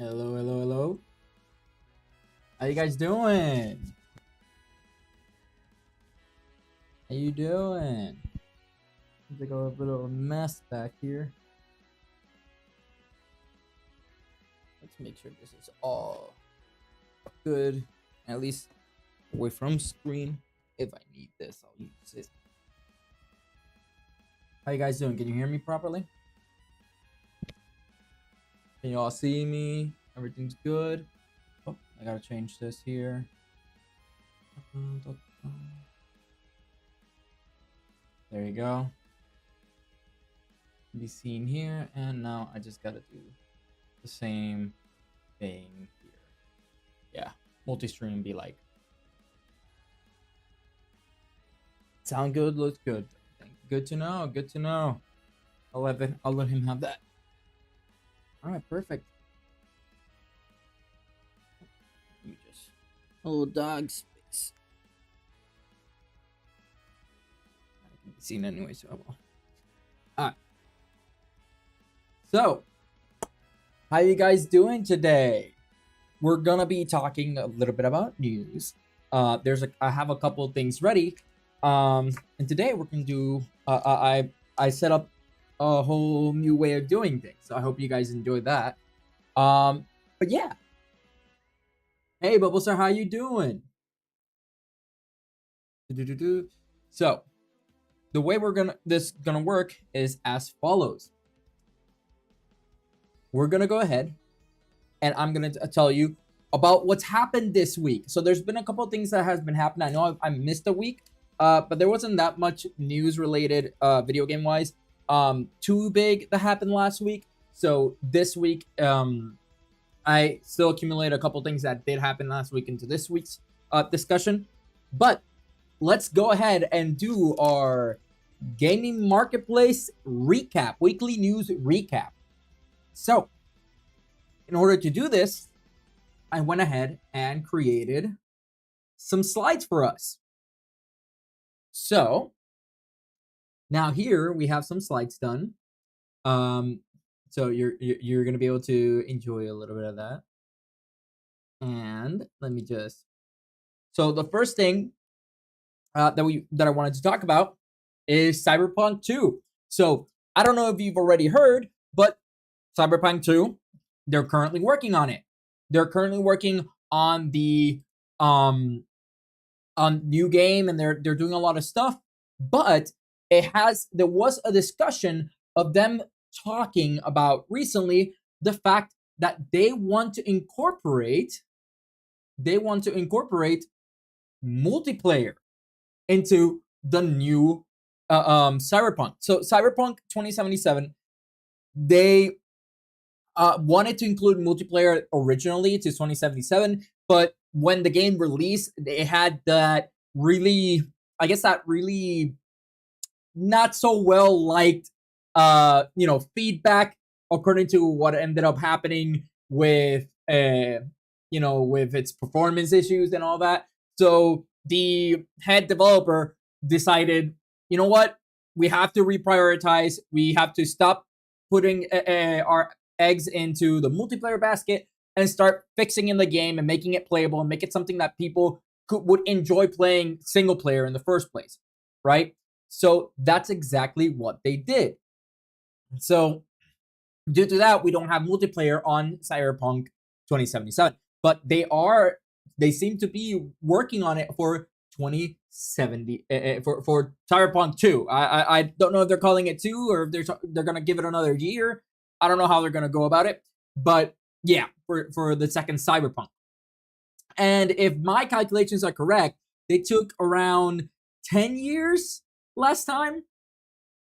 Hello, hello, hello. How you guys doing? How you doing? Seems like a little mess back here. Let's make sure this is all good. At least away from screen. If I need this, I'll use it. How you guys doing? Can you hear me properly? Can you all see me? Everything's good. Oh, I gotta change this here. There you go. Be seen here, and now I just gotta do the same thing here. Yeah, multi-stream be like. Sound good, looks good. Good to know, good to know. I'll let him have that. Alright, perfect. Let me just a little dog space. I can be seen anyway, so I will. Alright. So, how you guys doing today? We're gonna be talking a little bit about news. I have a couple of things ready. And today we're gonna do. I set up a whole new way of doing things. So I hope you guys enjoyed that. But yeah. Hey, Bubble Star, how you doing? So, the way this gonna work is as follows. We're gonna go ahead, and I'm gonna tell you about what's happened this week. So there's been a couple of things that has been happening. I know I missed a week, but there wasn't that much news related, video game wise, too big that happened last week. So this week, I still accumulate a couple things that did happen last week into this week's discussion. But let's go ahead and do our gaming marketplace recap, weekly news recap. So, in order to do this, I went ahead and created some slides for us. So, now here we have some slides done. So you're gonna be able to enjoy a little bit of that. And let me just. So the first thing that I wanted to talk about is Cyberpunk 2. So I don't know if you've already heard, but Cyberpunk 2, they're currently working on it. They're currently working on the on new game, and they're doing a lot of stuff. But there was a discussion of them talking about recently the fact that they want to incorporate multiplayer into the new Cyberpunk. So Cyberpunk 2077, they wanted to include multiplayer originally to 2077, but when the game released, they had that really not so well liked feedback according to what ended up happening with with its performance issues and all that. So the head developer decided, you know what, we have to reprioritize. We have to stop putting our eggs into the multiplayer basket and start fixing in the game and making it playable and make it something that people would enjoy playing single player in the first place, right? So that's exactly what they did. So due to that, we don't have multiplayer on Cyberpunk 2077, but they seem to be working on it for 2070 for Cyberpunk 2. I don't know if they're calling it 2 or if they're gonna give it another year. I don't know how they're gonna go about it, but yeah, for the second Cyberpunk. And if my calculations are correct, they took around 10 years last time,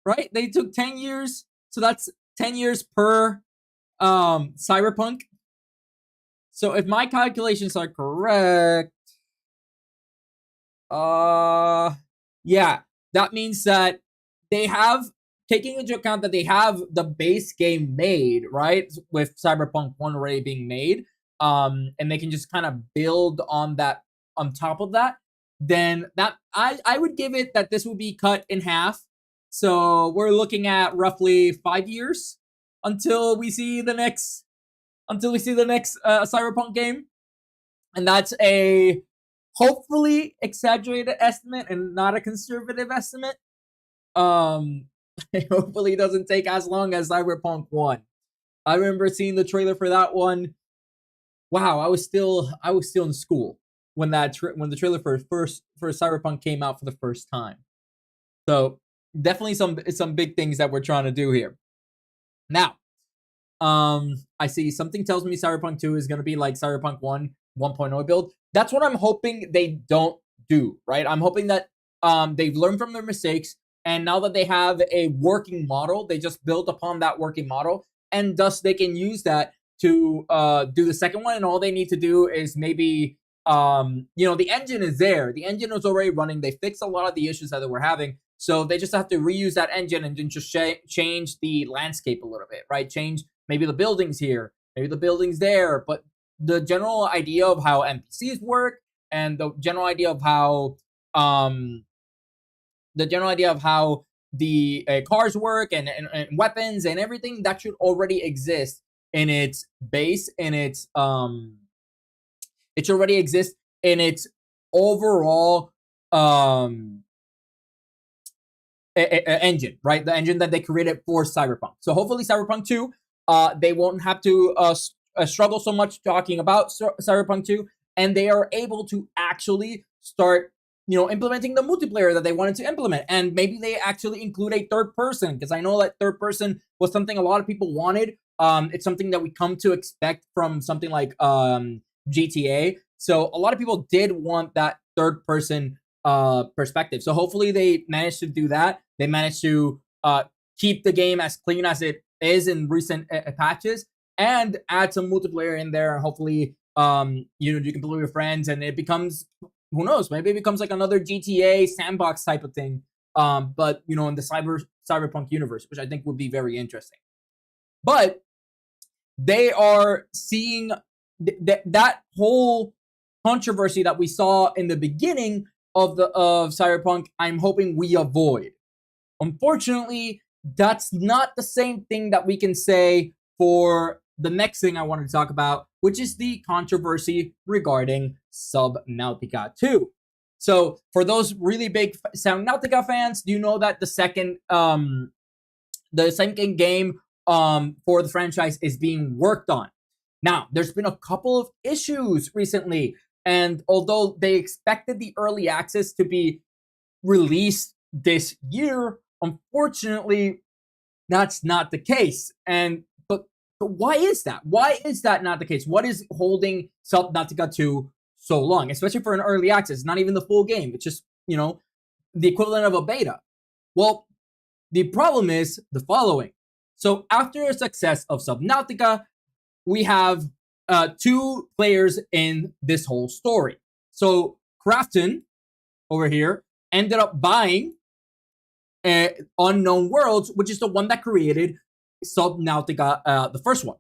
right? They took 10 years, so that's 10 years per Cyberpunk. So if my calculations are correct, yeah, that means that they have, taking into account that they have the base game made, right, with Cyberpunk 1 already being made, and they can just kind of build on that, on top of that, then that I would give it that this would be cut in half. So we're looking at roughly 5 years until we see the next until we see the next Cyberpunk game, and that's a hopefully exaggerated estimate and not a conservative estimate. Hopefully it doesn't take as long as Cyberpunk 1. I remember seeing the trailer for that one. Wow, I was still in school when when the trailer for Cyberpunk came out for the first time. So definitely some big things that we're trying to do here. Now, I see something tells me Cyberpunk 2 is going to be like Cyberpunk 1 1.0 build. That's what I'm hoping they don't do, right? I'm hoping that they've learned from their mistakes, and now that they have a working model, they just build upon that working model, and thus they can use that to do the second one. And all they need to do is maybe the engine is there. The engine is already running. They fixed a lot of the issues that they were having. So they just have to reuse that engine and then just change the landscape a little bit, right? Change maybe the buildings here, maybe the buildings there. But the general idea of how NPCs work and the general idea of how the cars work and weapons and everything, that should already exist in its base, in its it should already exist in its overall engine, right? The engine that they created for Cyberpunk. So hopefully Cyberpunk 2, they won't have to struggle so much talking about Cyberpunk 2, and they are able to actually start implementing the multiplayer that they wanted to implement. And maybe they actually include a third person, because I know that third person was something a lot of people wanted. It's something that we come to expect from something like GTA. So a lot of people did want that third person perspective. So hopefully they managed to do that. They managed to keep the game as clean as it is in recent patches, and add some multiplayer in there. And hopefully, you can play with your friends, and it becomes, who knows, maybe it becomes like another GTA sandbox type of thing. But in the cyberpunk universe, which I think would be very interesting. But they are seeing that whole controversy that we saw in the beginning of Cyberpunk. I'm hoping we avoid. Unfortunately, that's not the same thing that we can say for the next thing I wanted to talk about, which is the controversy regarding Subnautica 2. So for those really big Subnautica fans, do you know that the second game for the franchise is being worked on? Now, there's been a couple of issues recently, and although they expected the early access to be released this year, unfortunately, that's not the case. But why is that? Why is that not the case? What is holding Subnautica 2 so long, especially for an early access? Not even the full game. It's just, the equivalent of a beta. Well, the problem is the following. So after the success of Subnautica, we have two players in this whole story. So Crafton over here ended up buying Unknown Worlds, which is the one that created Subnautica, the first one,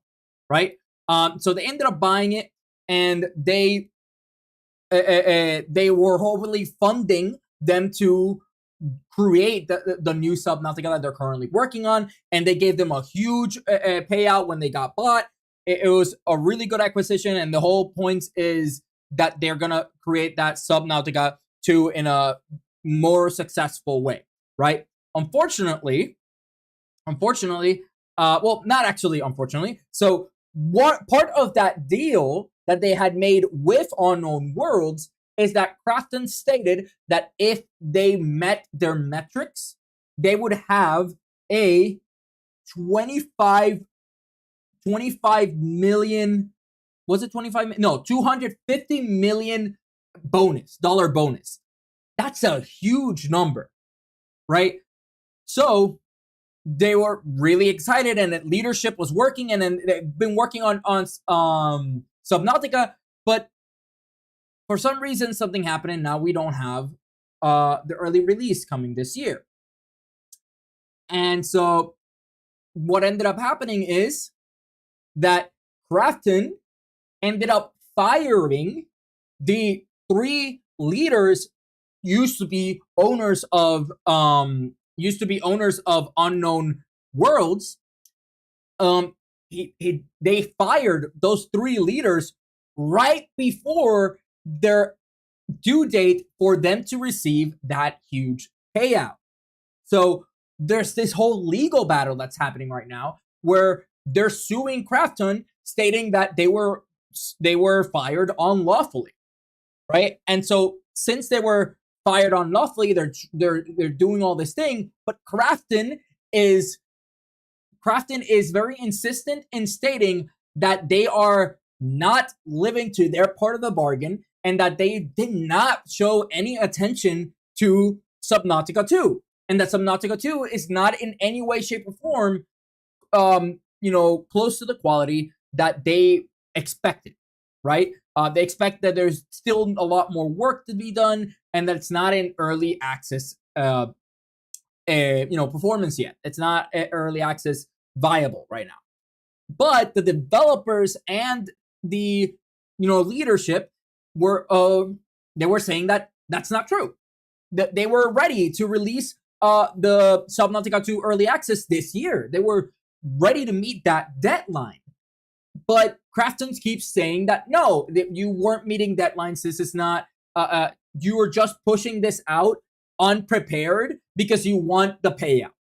right? So they ended up buying it, and they were hopefully funding them to create the new Subnautica that they're currently working on, and they gave them a huge payout when they got bought. It was a really good acquisition, and the whole point is that they're gonna create that Subnautica 2 in a more successful way, right? Unfortunately, well, not actually unfortunately. So what part of that deal that they had made with Unknown Worlds is that Crafton stated that if they met their metrics, they would have a 25 million, was it 25? No, 250 million dollar bonus. That's a huge number, right? So they were really excited, and leadership was working, and then they've been working on Subnautica, but for some reason something happened, and now we don't have the early release coming this year. And so what ended up happening is that Crafton ended up firing the three leaders used to be owners of Unknown Worlds, they fired those 3 leaders right before their due date for them to receive that huge payout. So there's this whole legal battle that's happening right now where they're suing Krafton, stating that they were fired unlawfully, right? And so since they were fired unlawfully, they're doing all this thing, but is Krafton is very insistent in stating that they are not living to their part of the bargain and that they did not show any attention to Subnautica 2. And that Subnautica 2 is not in any way, shape, or form, close to the quality that they expected, right? They expect that there's still a lot more work to be done and that it's not in early access performance yet. It's not early access viable right now. But the developers and the leadership were they were saying that that's not true. That they were ready to release the Subnautica 2 early access this year. They were ready to meet that deadline. But Krafton keeps saying that no, that you weren't meeting deadlines. This is not. You were just pushing this out unprepared because you want the payout,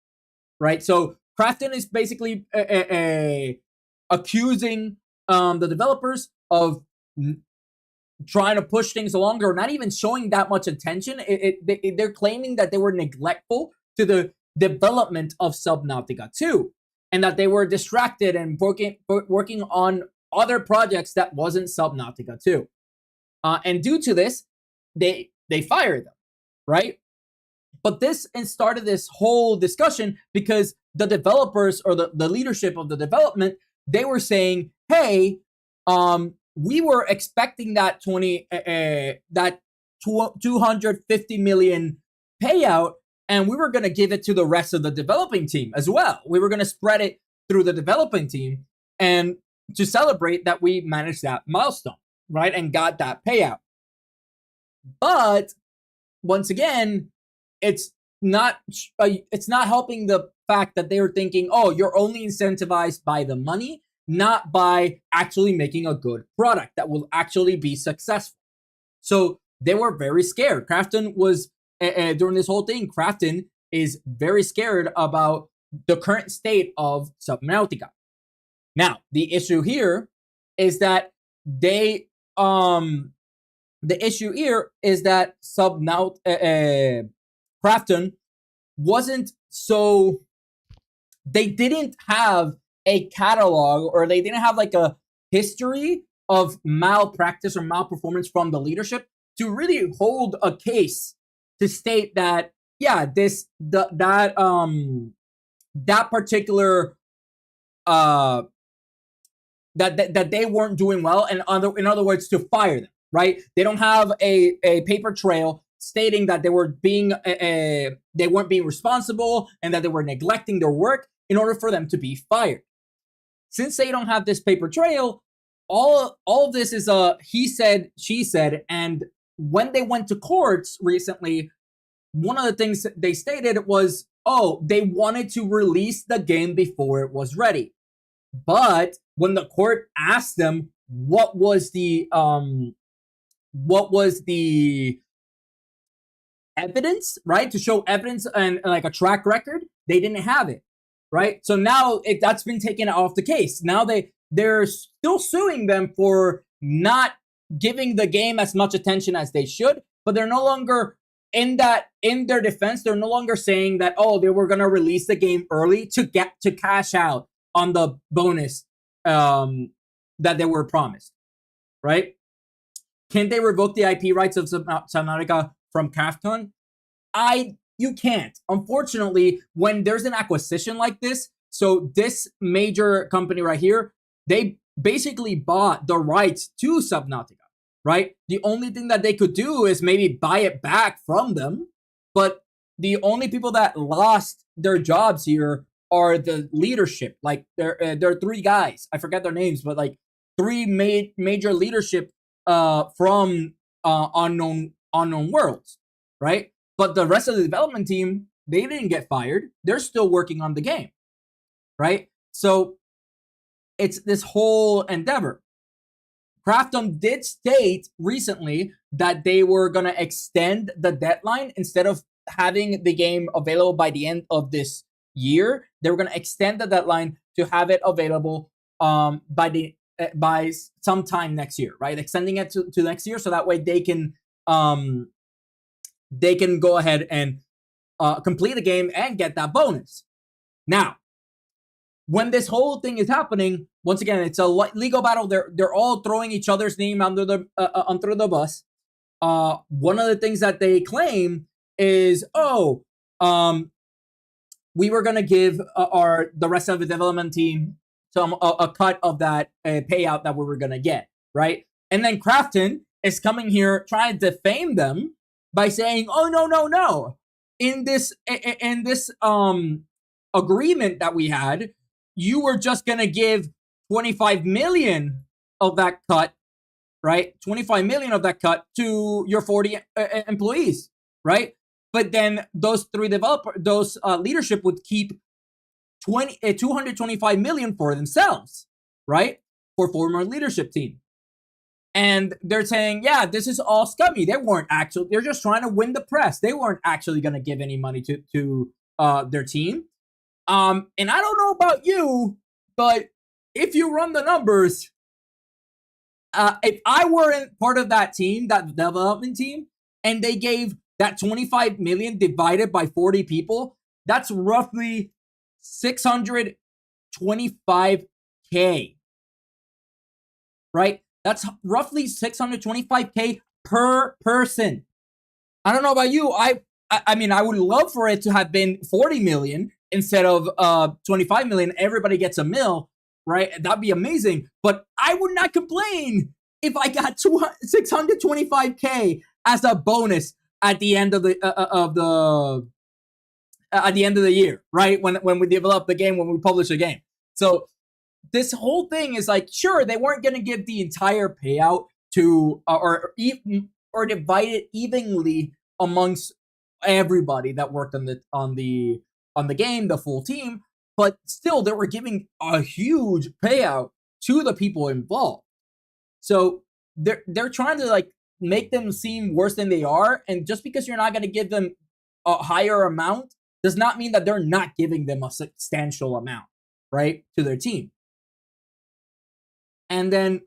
right? So Krafton is basically accusing the developers of trying to push things along or not even showing that much attention. They're claiming that they were neglectful to the development of Subnautica 2 and that they were distracted and working on other projects that wasn't Subnautica 2. And due to this, they fired them, right? But this started this whole discussion because the developers or the leadership of the development, they were saying, hey, we were expecting that 250 million payout, and we were going to give it to the rest of the developing team as well. We were going to spread it through the developing team and to celebrate that we managed that milestone, right? And got that payout. But once again, it's not helping the fact that they were thinking, oh, you're only incentivized by the money, not by actually making a good product that will actually be successful. So they were very scared. Krafton was, during this whole thing, Krafton is very scared about the current state of Subnautica. Now, the issue here is that Krafton wasn't so. They didn't have a catalog or they didn't have like a history of malpractice or malperformance from the leadership to really hold a case to state that, yeah, that particular that they weren't doing well, and in other words, to fire them, right? They don't have a paper trail stating that they weren't being responsible and that they were neglecting their work in order for them to be fired. Since they don't have this paper trail, all of this is a he said, she said, and when they went to courts recently, one of the things they stated was, oh, they wanted to release the game before it was ready. But when the court asked them what was the evidence, right, to show evidence and like a track record, they didn't have it, right? So now that's been taken off the case. Now they're still suing them for not giving the game as much attention as they should, but they're no longer in their defense. They're no longer saying that, oh, they were going to release the game early to cash out on the bonus that they were promised, right? Can they revoke the IP rights of Subnautica from Krafton? You can't. Unfortunately, when there's an acquisition like this, so this major company right here, they basically bought the rights to Subnautica, right? The only thing that they could do is maybe buy it back from them, but the only people that lost their jobs here are the leadership. Like there are 3 guys. I forget their names, but like 3 major leadership from unknown worlds, right? But the rest of the development team, they didn't get fired. They're still working on the game, right? So it's this whole endeavor. Krafton did state recently that they were going to extend the deadline. Instead of having the game available by the end of this year, they were going to extend the deadline to have it available by sometime next year, right? Extending it to next year, so that way they can go ahead and complete the game and get that bonus. Now, when this whole thing is happening, once again, it's a legal battle. They're all throwing each other's name under the bus. One of the things that they claim is, we were gonna give the rest of the development team a cut of that payout that we were gonna get, right? And then Krafton is coming here trying to defame them by saying, "Oh, no! In this agreement that we had, you were just gonna give 25 million of that cut, right? 25 million of that cut to your 40 employees, right? But then those leadership would keep 225 million for themselves, right? For former leadership team." And they're saying, yeah, this is all scummy. They're just trying to win the press. They weren't actually going to give any money to their team. And I don't know about you, but if you run the numbers, if I weren't part of that team, that development team, and they gave that 25 million divided by 40 people, that's roughly 625K, right? That's roughly 625K per person. I don't know about you. I mean, I would love for it to have been 40 million instead of 25 million. Everybody gets a mil, right? That'd be amazing. But I would not complain if I got 625K as a bonus at the end of the year, right? When we develop the game, when we publish a game. So this whole thing is like, sure, they weren't going to give the entire payout to or divide it evenly amongst everybody that worked on the game, the full team, but still they were giving a huge payout to the people involved. So they're trying to like make them seem worse than they are, and just because you're not going to give them a higher amount does not mean that they're not giving them a substantial amount, right, to their team. And then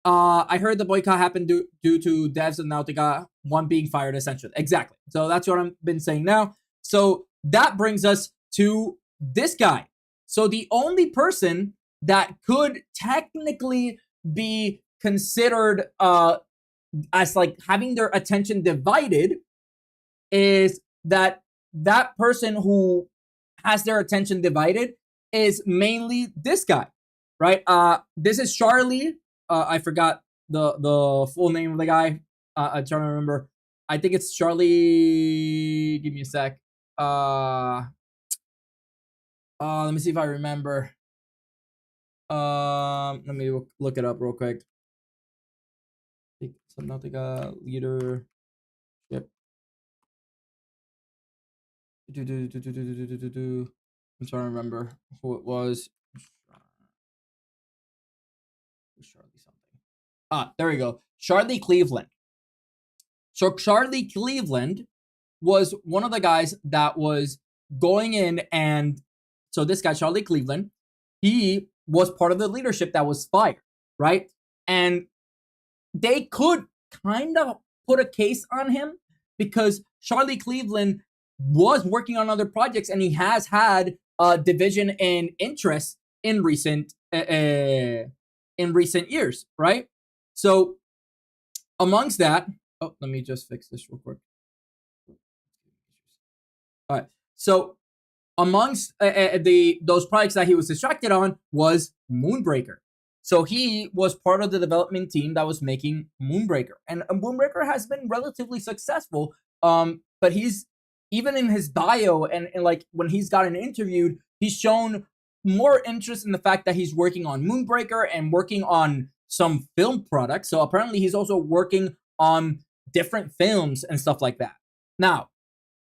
I heard the boycott happened due to devs of Subnautica 1 being fired, essentially. Exactly. So that's what I've been saying now. So that brings us to this guy. So the only person that could technically be considered as like having their attention divided is that person who has their attention divided is mainly this guy. Right. This is Charlie. I forgot the full name of the guy. I'm trying to remember. I think it's Charlie. Give me a sec. Let me see if I remember. Let me look it up real quick. Subnautica leadership. I'm trying to remember who it was. Charlie something. There we go. Charlie Cleveland. So Charlie Cleveland was one of the guys that was going in, and so this guy, Charlie Cleveland, he was part of the leadership that was fired, right? And they could kind of put a case on him because Charlie Cleveland was working on other projects, and he has had a division in interest in recent years, right? So amongst that, let me just fix this real quick. All right. So amongst those projects that he was distracted on was Moonbreaker. So he was part of the development team that was making Moonbreaker, and Moonbreaker has been relatively successful. But he's even in his bio and like when he's gotten interviewed, he's shown more interest in the fact that he's working on Moonbreaker and working on some film products. So apparently he's also working on different films and stuff like that. Now,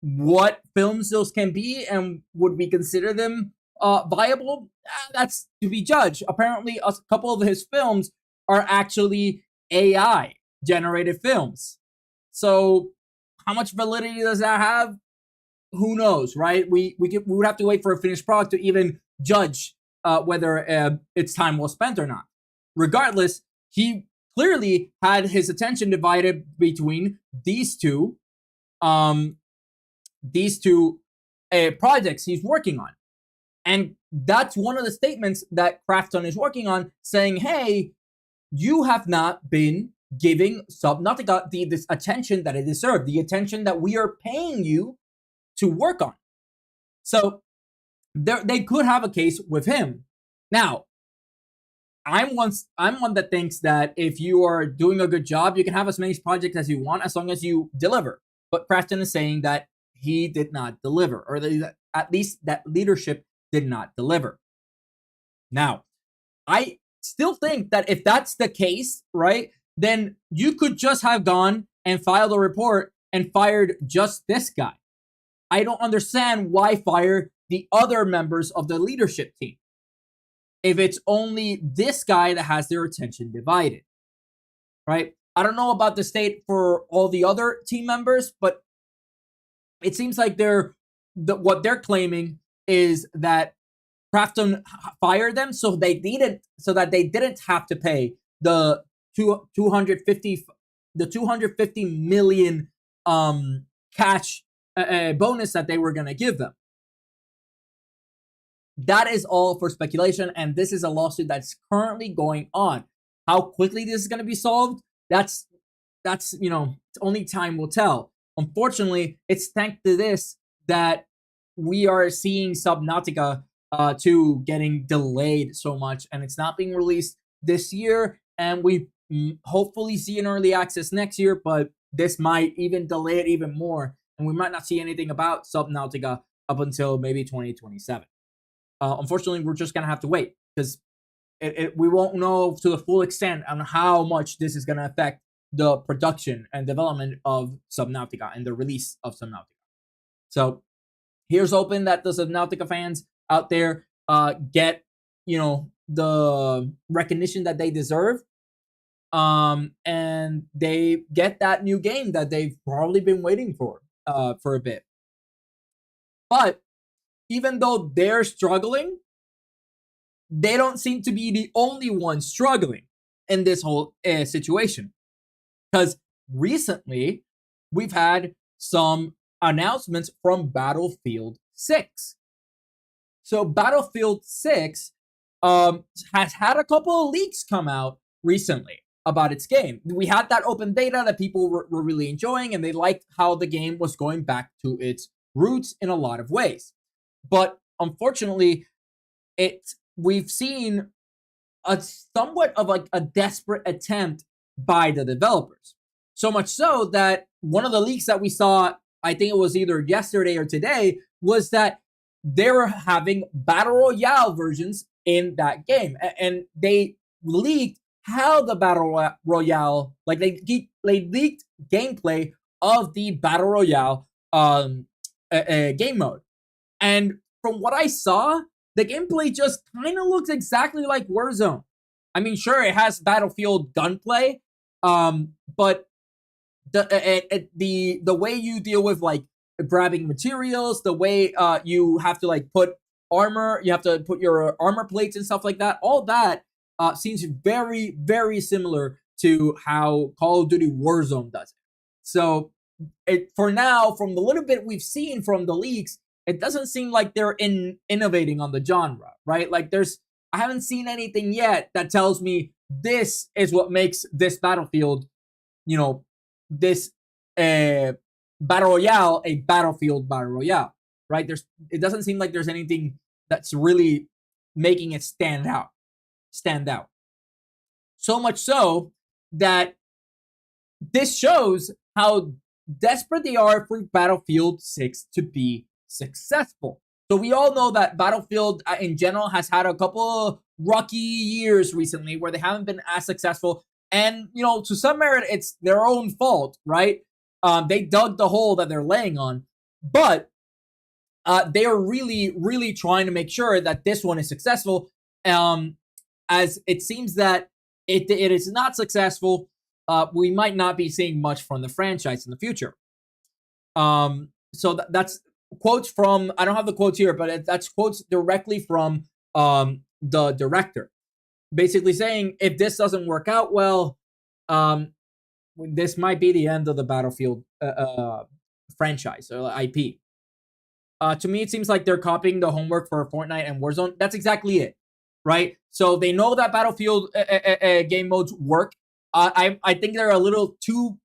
what films those can be and would we consider them? viable? That's to be judged. Apparently, a couple of his films are actually AI generated films. So, how much validity does that have? Who knows, right? We would have to wait for a finished product to even judge whether its time was spent or not. Regardless, he clearly had his attention divided between um, these two projects he's working on. And that's one of the statements that Krafton is working on, saying, hey, you have not been giving Subnautica this attention that it deserved, the attention that we are paying you to work on. So they could have a case with him. Now, I'm one that thinks that if you are doing a good job, you can have as many projects as you want as long as you deliver. But Preston is saying that he did not deliver, or that at least that leadership did not deliver. Now, I still think that if that's the case, right, then you could just have gone and filed a report and fired just this guy. I don't understand why fire the other members of the leadership team if it's only this guy that has their attention divided, right? I don't know about the state for all the other team members, but it seems like what they're claiming is that Krafton fired them so that they didn't have to pay the 250 million cash bonus that they were going to give them. That is all for speculation, and this is a lawsuit that's currently going on. How quickly this is going to be solved, that's only time will tell. Unfortunately, it's thanks to this that we are seeing Subnautica 2 getting delayed so much, and it's not being released this year, and we hopefully see an early access next year, but this might even delay it even more, and we might not see anything about Subnautica up until maybe 2027. Unfortunately, we're just going to have to wait because we won't know to the full extent on how much this is going to affect the production and development of Subnautica and the release of Subnautica. So here's hoping that the Subnautica fans out there get, the recognition that they deserve, and they get that new game that they've probably been waiting for a bit. But even though they're struggling, they don't seem to be the only ones struggling in this whole situation. Because recently, we've had some announcements from Battlefield 6. So Battlefield 6 has had a couple of leaks come out recently about its game. We had that open beta that people were really enjoying, and they liked how the game was going back to its roots in a lot of ways. But unfortunately, we've seen a somewhat of like a desperate attempt by the developers. So much so that one of the leaks that we saw, I think it was either yesterday or today, was that they were having Battle Royale versions in that game. And they leaked how the Battle Royale, like they leaked gameplay of the Battle Royale game mode. And from what I saw, the gameplay just kind of looks exactly like Warzone. I mean, sure, it has Battlefield gunplay, but the way you deal with like grabbing materials, the way you have to like put armor, you have to put your armor plates and stuff like that, all that seems very, very similar to how Call of Duty Warzone does it. So for now, from the little bit we've seen from the leaks, it doesn't seem like they're innovating on the genre, right? Like I haven't seen anything yet that tells me this is what makes this Battlefield, this Battle Royale a Battlefield Battle Royale, right? It doesn't seem like there's anything that's really making it stand out. So much so that this shows how desperate they are for Battlefield 6 to be successful. So we all know that Battlefield in general has had a couple of rocky years recently where they haven't been as successful. And, to some merit, it's their own fault, right? They dug the hole that they're laying on. But they are really, really trying to make sure that this one is successful. Um, as it seems that it is not successful, we might not be seeing much from the franchise in the future. So that's quotes from, I don't have the quotes here, but that's quotes directly from the director, basically saying if this doesn't work out well, um, this might be the end of the Battlefield franchise or IP. To me, it seems like they're copying the homework for Fortnite and Warzone. That's exactly it, right? So they know that Battlefield game modes work. I think they're a little too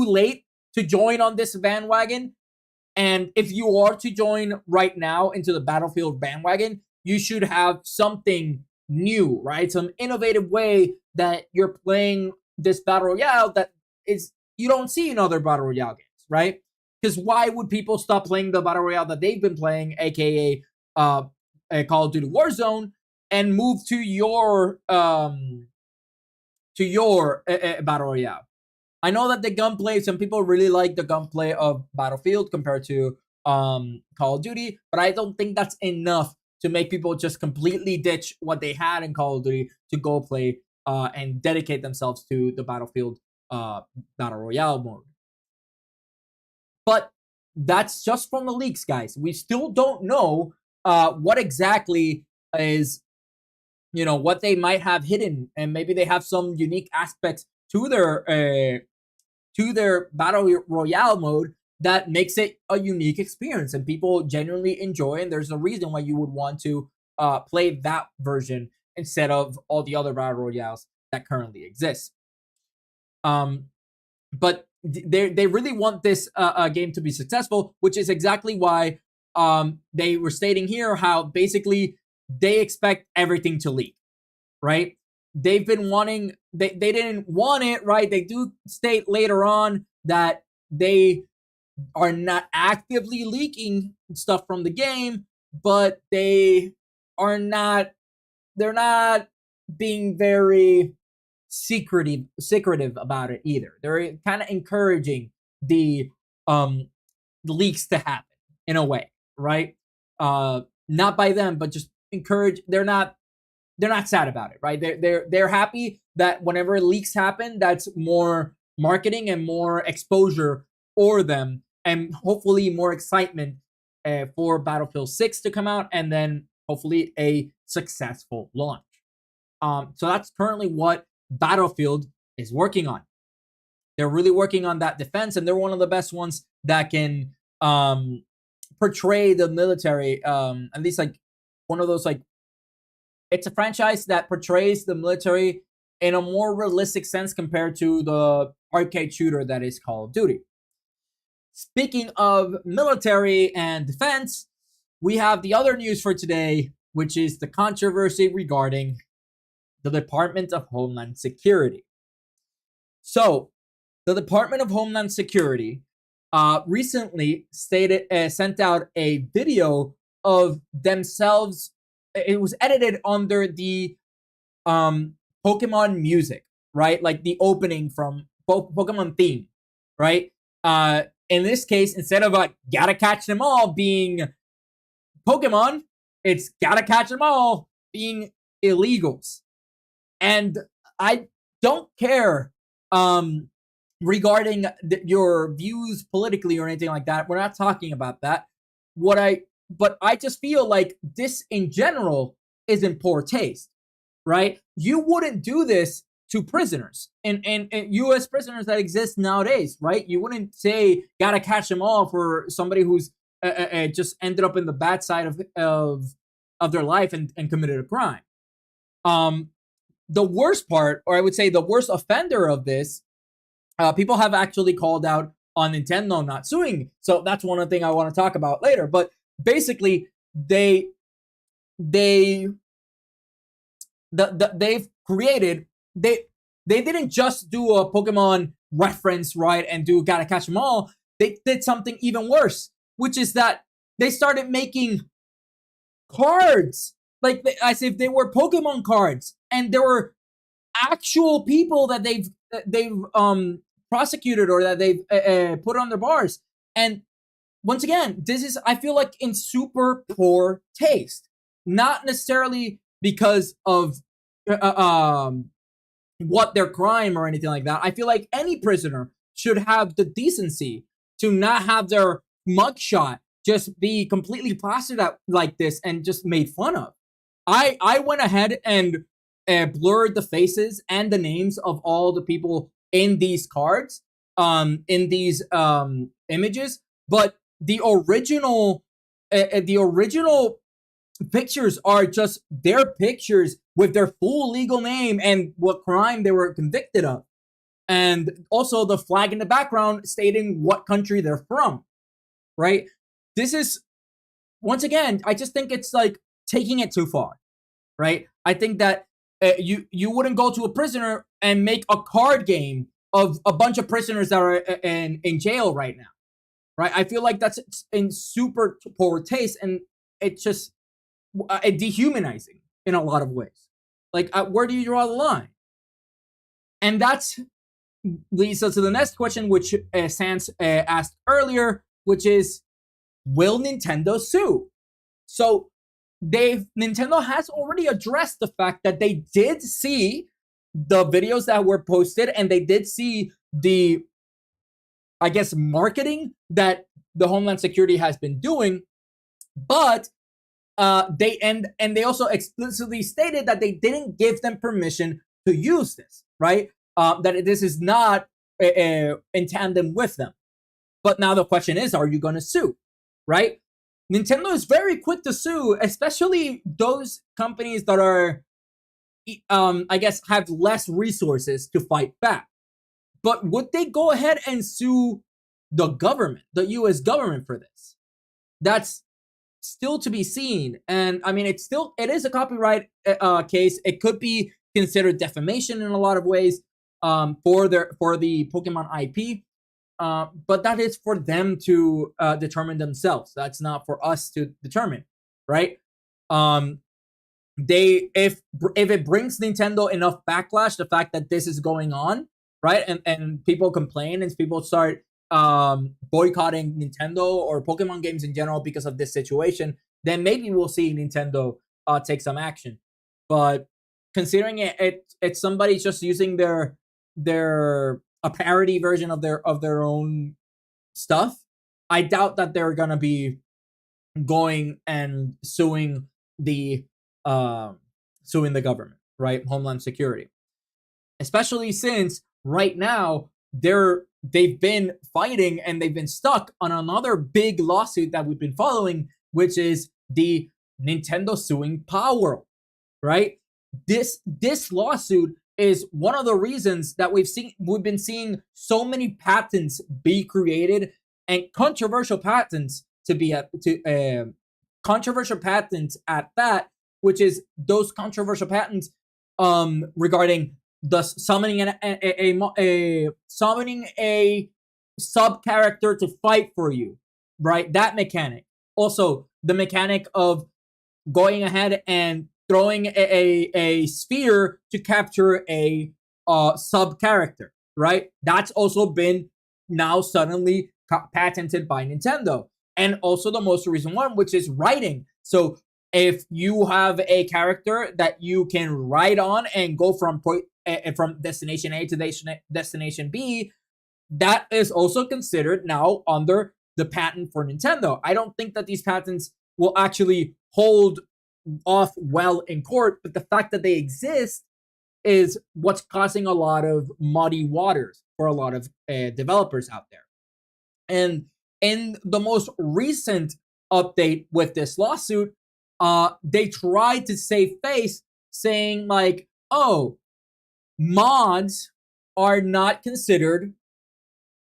late to join on this bandwagon. And if you are to join right now into the Battlefield bandwagon, you should have something new, right? Some innovative way that you're playing this battle royale that is you don't see in other battle royale games, right? Because why would people stop playing the battle royale that they've been playing, aka Call of Duty Warzone, and move to your battle royale? I know that the gunplay, some people really like the gunplay of Battlefield compared to Call of Duty, but I don't think that's enough to make people just completely ditch what they had in Call of Duty to go play and dedicate themselves to the Battlefield Battle Royale mode. But that's just from the leaks, guys. We still don't know what exactly is, what they might have hidden, and maybe they have some unique aspects to their battle royale mode that makes it a unique experience and people genuinely enjoy. And there's a reason why you would want to play that version instead of all the other battle royales that currently exist. But they really want this game to be successful, which is exactly why they were stating here how basically they expect everything to leak, right? They've been wanting, they didn't want it, right? They do state later on that they are not actively leaking stuff from the game, but they're not being very secretive about it either. They're kind of encouraging the leaks to happen in a way, right? Not by them, but just encourage. They're not sad about it, right? They're happy that whenever leaks happen, that's more marketing and more exposure for them, and hopefully more excitement for Battlefield 6 to come out, and then hopefully a successful launch. So that's currently what Battlefield is working on. They're really working on that defense, and they're one of the best ones that can portray the military, at least like one of those, like, it's a franchise that portrays the military in a more realistic sense compared to the arcade shooter that is Call of Duty. Speaking of military and defense, we have the other news for today, which is the controversy regarding the Department of Homeland Security. So, the Department of Homeland Security recently sent out a video of themselves. It was edited under the Pokemon music, right? Like the opening from Pokemon theme, right? In this case, instead of like gotta catch them all being Pokemon, it's gotta catch them all being illegals. And I don't care regarding your views politically or anything like that. We're not talking about that. But I just feel like this in general is in poor taste, right? You wouldn't do this to prisoners and U.S. prisoners that exist nowadays, right? You wouldn't say gotta catch them all for somebody who's just ended up in the bad side of their life and committed a crime. The worst part, or I would say the worst offender of this, people have actually called out on Nintendo not suing. So that's one of the things I want to talk about later. But basically, they've created, they didn't just do a Pokemon reference, right, and do gotta catch them all. They did something even worse, which is that they started making cards like as if they were Pokemon cards, and there were actual people that they've prosecuted or that they've put on their bars, and once again, this is, I feel like, in super poor taste. Not necessarily because of uh, uh, um, what their crime or anything like that. I feel like any prisoner should have the decency to not have their mugshot just be completely plastered out like this and just made fun of. I went ahead and blurred the faces and the names of all the people in these cards, in these images, but the original pictures are just their pictures with their full legal name and what crime they were convicted of. And also the flag in the background stating what country they're from, right? This is, once again, I just think it's like taking it too far, right? I think that you wouldn't go to a prisoner and make a card game of a bunch of prisoners that are in jail right now, right? I feel like that's in super poor taste, and it's just dehumanizing in a lot of ways. Like, where do you draw the line? And that's leads us to the next question, which Sans asked earlier, which is, will Nintendo sue? So Nintendo has already addressed the fact that they did see the videos that were posted, and they did see the, I guess, marketing that the Homeland Security has been doing, but they also explicitly stated that they didn't give them permission to use this, right? That this is not in tandem with them. But now the question is, are you going to sue, right? Nintendo is very quick to sue, especially those companies that are, I guess, have less resources to fight back. But would they go ahead and sue the government, the U.S. government, for this? That's still to be seen. And I mean, it is a copyright case. It could be considered defamation in a lot of ways for the Pokemon IP. But that is for them to determine themselves. That's not for us to determine, right? If it brings Nintendo enough backlash, the fact that this is going on, right, and people complain and people start boycotting Nintendo or Pokemon games in general because of this situation, then maybe we'll see Nintendo take some action. But considering it's somebody just using their a parody version of their own stuff, I doubt that they're gonna be going and suing the government, right? Homeland Security. Especially since right now they've been fighting and they've been stuck on another big lawsuit that we've been following, which is the Nintendo suing Power, right? This lawsuit is one of the reasons that we've been seeing so many patents be created, and controversial patents controversial patents at that, which is those controversial patents regarding the summoning summoning a sub character to fight for you, right? That mechanic. Also, the mechanic of going ahead and throwing a sphere to capture a sub character, right? That's also been now suddenly patented by Nintendo. And also the most recent one, which is writing. So if you have a character that you can ride on and go from destination A to destination B, that is also considered now under the patent for Nintendo. I don't think that these patents will actually hold off well in court, but the fact that they exist is what's causing a lot of muddy waters for a lot of developers out there. And in the most recent update with this lawsuit, they tried to save face, saying like, oh, mods are not considered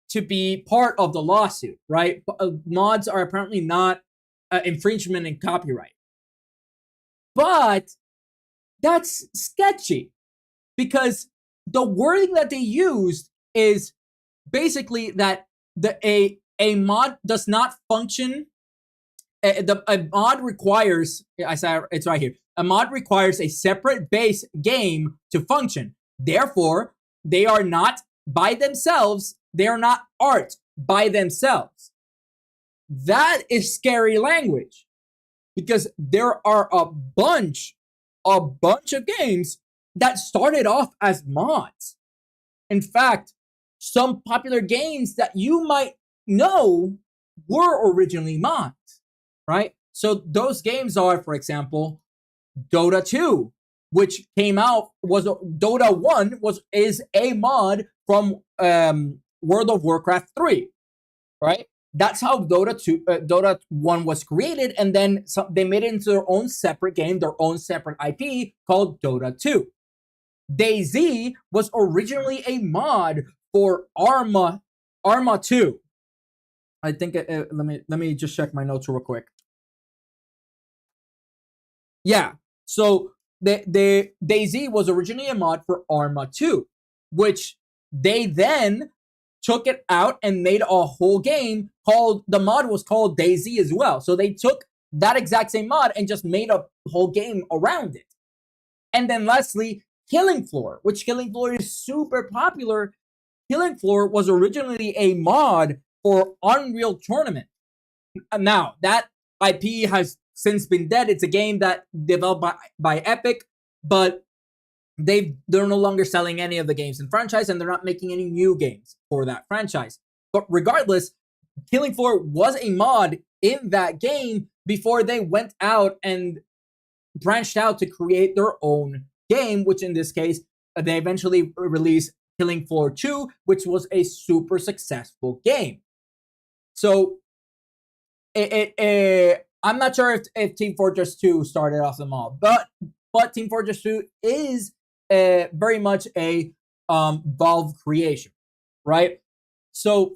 to be part of the lawsuit, right? Mods are apparently not infringement in copyright. But that's sketchy, because the wording that they used is basically that a mod does not function. A mod requires, I said it's right here, a mod requires a separate base game to function. Therefore, they are not by themselves, they are not art by themselves. that is scary language because there are a bunch of games that started off as mods. In fact, some popular games that you might know were originally mods, right? So those games are, for example, Dota 2, which came out was Dota 1 is a mod from World of Warcraft 3, right? That's how Dota 1 was created, and then they made it into their own separate game, their own separate IP called Dota 2. DayZ was originally a mod for Arma 2. I think let me just check my notes real quick. Yeah. So the DayZ was originally a mod for Arma 2, which they then took it out and made a whole game called, the mod was called DayZ as well. So they took that exact same mod and just made a whole game around it. And then lastly, Killing Floor, which Killing Floor is super popular. Killing Floor was originally a mod for Unreal Tournament. Now, that IP has since been dead. It's a game that developed by Epic, but they're no longer selling any of the games in franchise, and they're not making any new games for that franchise. But regardless, Killing Floor was a mod in that game before they went out and branched out to create their own game, which in this case, they eventually released Killing Floor 2, which was a super successful game. So I'm not sure if Team Fortress 2 started off the mod, but Team Fortress 2 is very much a Valve creation, right? So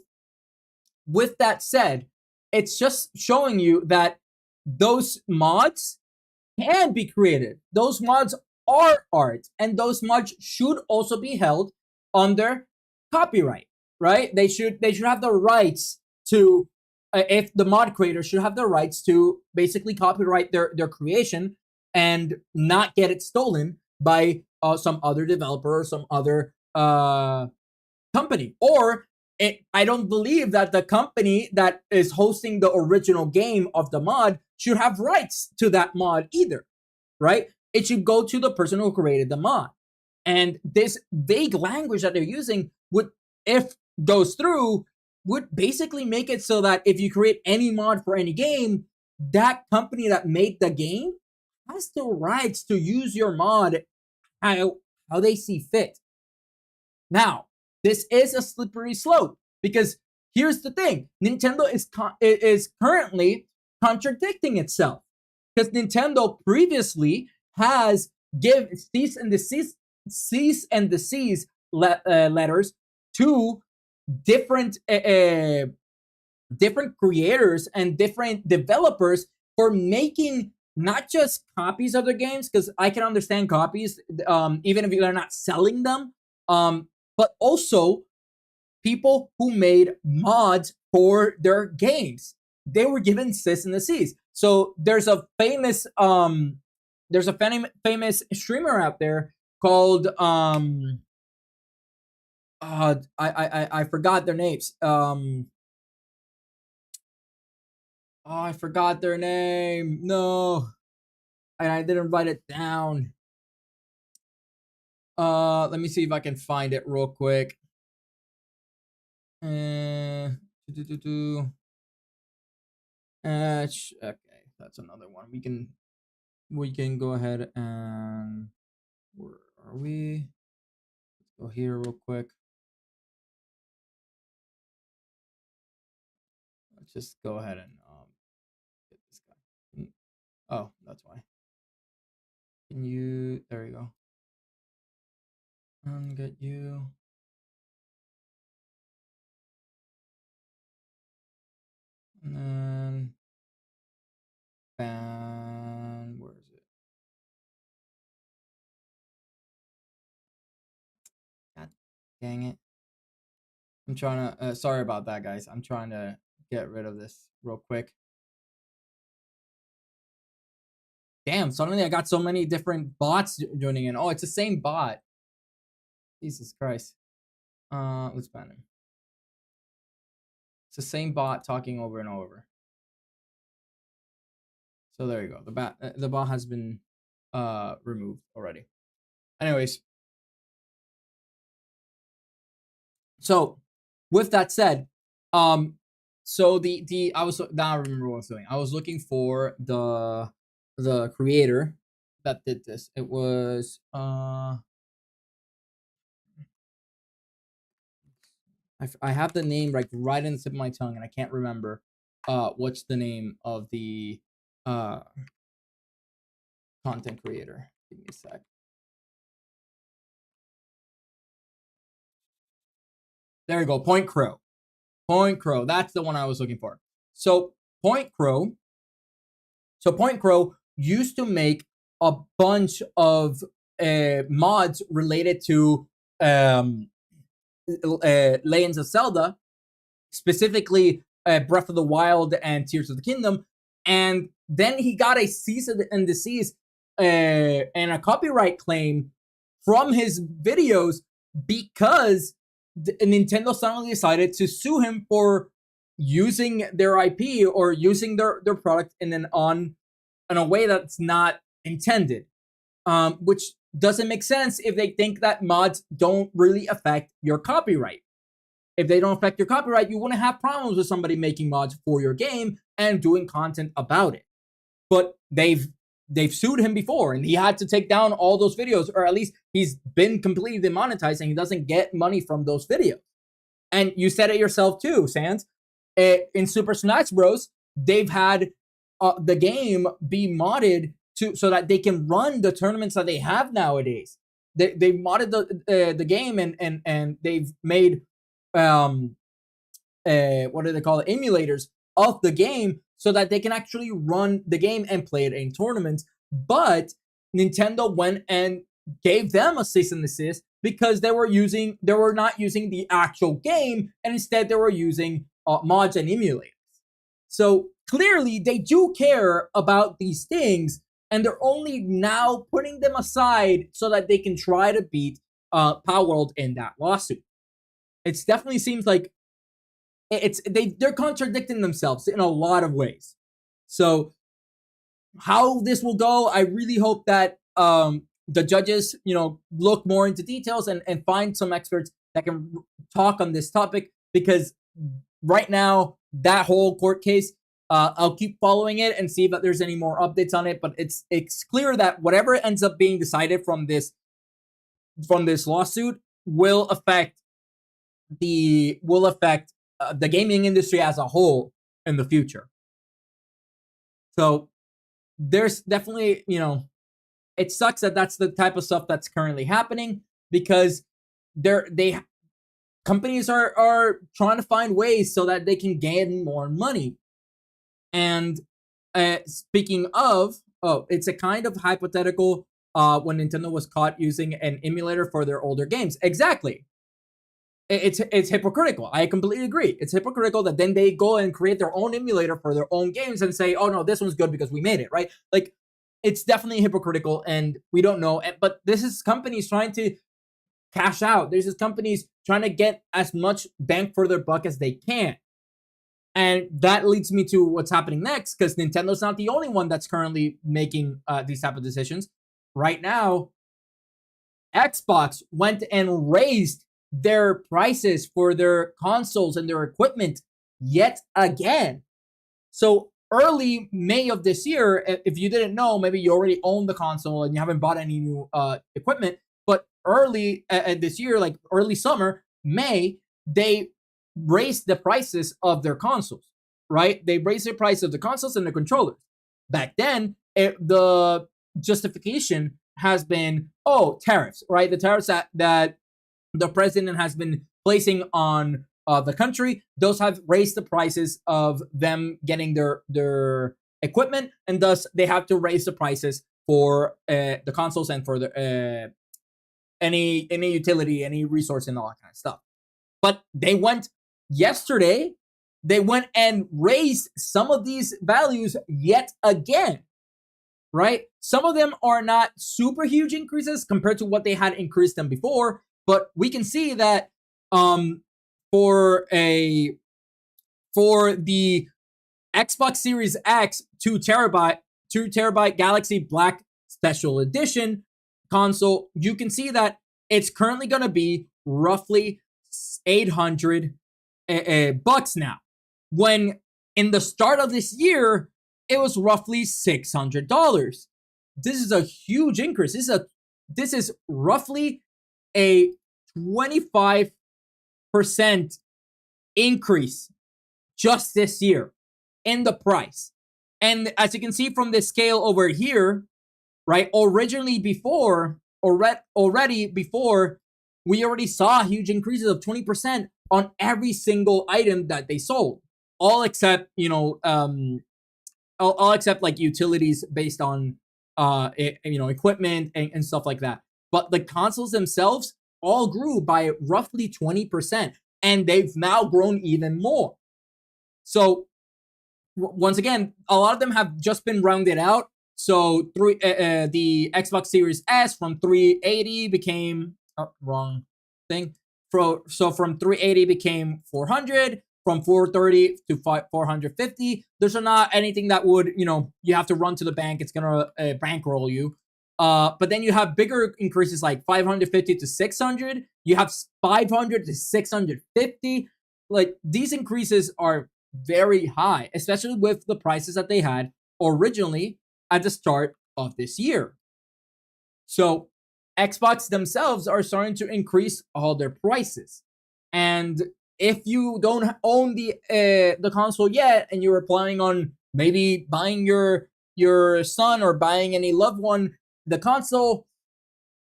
with that said, it's just showing you that those mods can be created. Those mods are art, and those mods should also be held under copyright, right? They should have the rights to, if the mod creator should have the rights to basically copyright their creation and not get it stolen by some other developer or some other company. Or I don't believe that the company that is hosting the original game of the mod should have rights to that mod either, right? It should go to the person who created the mod. And this vague language that they're using would, if goes through, would basically make it so that if you create any mod for any game, that company that made the game has the rights to use your mod how they see fit. Now, this is a slippery slope because here's the thing: Nintendo is currently contradicting itself because Nintendo previously has give cease and desist letters to different different creators and different developers for making not just copies of their games, because I can understand copies, even if they're not selling them, but also people who made mods for their games. They were given cease and desist. So there's a famous streamer out there called I forgot their names. I forgot their name. No. And I didn't write it down. Let me see if I can find it real quick. Okay, that's another one. We can go ahead and, where are we? Let's go here real quick. Let's just go ahead and get this guy. Oh, that's why. Can you? There you go. Get you. And then ban. Where is it? God dang it! I'm trying to. Sorry about that, guys. I'm trying to get rid of this real quick. Damn! Suddenly, I got so many different bots joining in. Oh, it's the same bot. Jesus Christ. Let's ban him. It's the same bot talking over and over. So there you go. The bot has been removed already. Anyways, so with that said, so the I was now I remember what I was doing. I was looking for the creator that did this. It was I have the name like right in the tip of my tongue, and I can't remember what's the name of the content creator. Give me a sec. There you go, Point Crow. Point Crow. That's the one I was looking for. So Point Crow. So Point Crow used to make a bunch of mods related to Legends of Zelda, specifically Breath of the Wild and Tears of the Kingdom. And then he got a cease and desist and a copyright claim from his videos because Nintendo suddenly decided to sue him for using their IP or using their product in a way that's not intended, which doesn't make sense if they think that mods don't really affect your copyright. If they don't affect your copyright, you wouldn't have problems with somebody making mods for your game and doing content about it. But they've sued him before, and he had to take down all those videos, or at least he's been completely demonetized, and he doesn't get money from those videos. And you said it yourself too, Sans. In Super Smash Bros, they've had the game be modded so that they can run the tournaments that they have nowadays. They modded the game and they've made what do they call it, emulators of the game so that they can actually run the game and play it in tournaments. But Nintendo went and gave them a cease and desist because they were not using the actual game, and instead they were using mods and emulators. So clearly they do care about these things, and they're only now putting them aside so that they can try to beat Palworld in that lawsuit. It definitely seems like they're contradicting themselves in a lot of ways. So how this will go, I really hope that the judges, look more into details and find some experts that can talk on this topic, because right now that whole court case, I'll keep following it and see if there's any more updates on it. But it's clear that whatever ends up being decided from this lawsuit will affect the gaming industry as a whole in the future. So there's definitely, it sucks that that's the type of stuff that's currently happening, because companies are trying to find ways so that they can gain more money. And speaking of, it's a kind of hypothetical when Nintendo was caught using an emulator for their older games. Exactly. It's hypocritical. I completely agree. It's hypocritical that then they go and create their own emulator for their own games and say, oh no, this one's good because we made it, right? Like, it's definitely hypocritical, and we don't know. But this is companies trying to cash out. This is companies trying to get as much bang for their buck as they can. And that leads me to what's happening next, because Nintendo's not the only one that's currently making these type of decisions. Right now, Xbox went and raised their prices for their consoles and their equipment yet again. So early May of this year, if you didn't know, maybe you already own the console and you haven't bought any new equipment, but early this year, like early summer, May, they raised the prices of their consoles, right? They raised the price of the consoles and the controllers. Back then, the justification has been, tariffs, right? The tariffs that the president has been placing on the country, those have raised the prices of them getting their equipment, and thus they have to raise the prices for the consoles and for the any utility, any resource, and all that kind of stuff. But they went and raised some of these values yet again, right? Some of them are not super huge increases compared to what they had increased them before, but we can see that for the Xbox Series X 2 2 terabyte Galaxy Black Special Edition console, you can see that it's currently going to be roughly 800 bucks now. When in the start of this year, it was roughly $600. This is a huge increase. This is roughly a 25% increase just this year in the price. And as you can see from this scale over here, right, already before, we already saw huge increases of 20% on every single item that they sold, all except, all except like utilities based on, equipment and stuff like that. But the consoles themselves all grew by roughly 20%, and they've now grown even more. So once again, a lot of them have just been rounded out. So the Xbox Series S from 380 became wrong thing. So from 380 became 400. From 430 to 450. There's not anything that would, you have to run to the bank. It's gonna bankroll you. But then you have bigger increases like 550 to 600. You have 500 to 650. Like, these increases are very high, especially with the prices that they had originally at the start of this year. So Xbox themselves are starting to increase all their prices. And if you don't own the console yet, and you were planning on maybe buying your son or buying any loved one the console,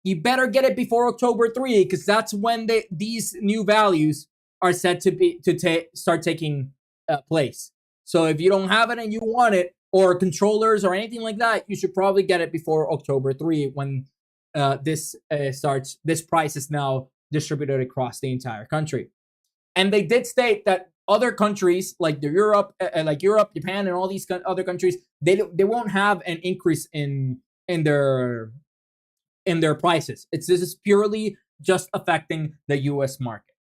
you better get it before October 3, because that's when these new values are set to start taking place. So if you don't have it and you want it, or controllers or anything like that, you should probably get it before October 3, when this starts. This price is now distributed across the entire country. And they did state that other countries like Europe, Japan, and all these other countries, they won't have an increase in their prices. This is purely just affecting the U.S. market.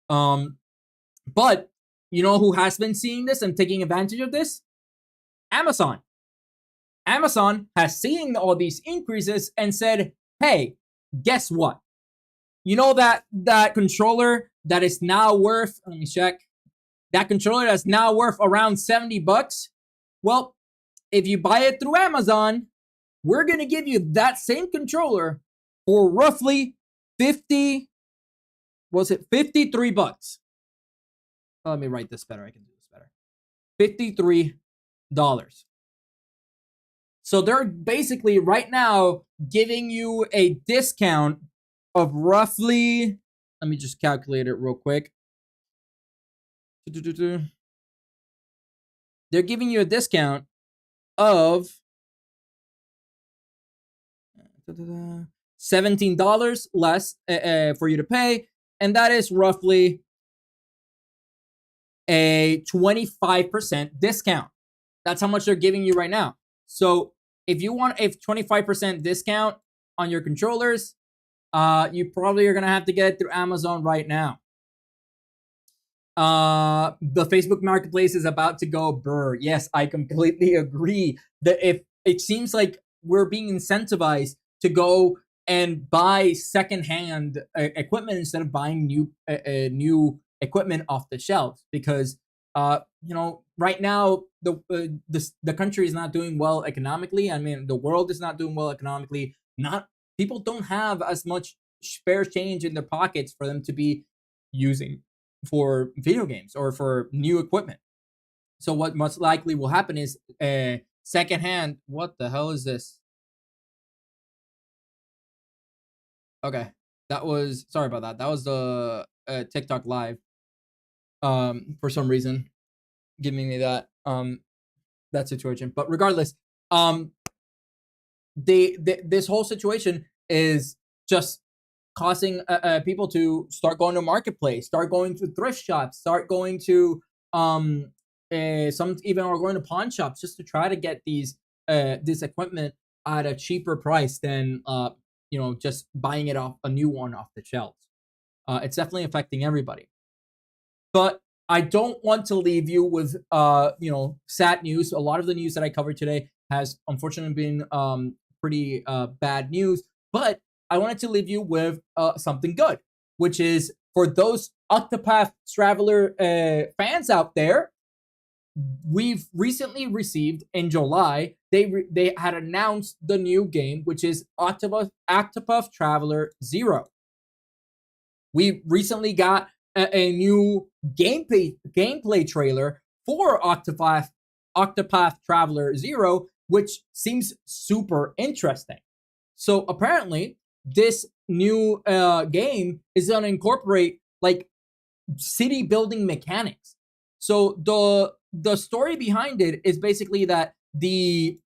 But you know who has been seeing this and taking advantage of this? Amazon. Amazon has seen all these increases and said, "Hey, guess what? You know that controller that is now worth, let me check, that controller that's now worth around $70? Well, if you buy it through Amazon, we're going to give you that same controller for roughly 53 bucks. Let me write this better. I can do this better. $53. So they're basically right now giving you a discount of roughly, let me just calculate it real quick. They're giving you a discount of $17 less for you to pay, and that is roughly a 25% discount. That's how much they're giving you right now. So if you want a 25% discount on your controllers, you probably are going to have to get it through Amazon right now. The Facebook Marketplace is about to go brr. Yes, I completely agree that if it seems like we're being incentivized to go and buy secondhand equipment instead of buying new equipment off the shelves, because right now the country is not doing well economically. I mean, the world is not doing well economically. People don't have as much spare change in their pockets for them to be using for video games or for new equipment. So what most likely will happen is secondhand. What the hell is this? Okay, sorry about that. That was the TikTok live. For some reason, giving me that situation. But regardless, this whole situation is just causing people to start going to marketplace, start going to thrift shops, start going to some even are going to pawn shops just to try to get this equipment at a cheaper price than just buying it off a new one off the shelves. It's definitely affecting everybody. But I don't want to leave you with sad news. A lot of the news that I covered today has unfortunately been pretty bad news. But I wanted to leave you with something good, which is for those Octopath Traveler fans out there. We've recently received in July. They had announced the new game, which is Octopath Traveler 0. We recently got a new gameplay trailer for Octopath Traveler 0, which seems super interesting. So apparently, this new game is gonna incorporate like city building mechanics. So the story behind it is basically that the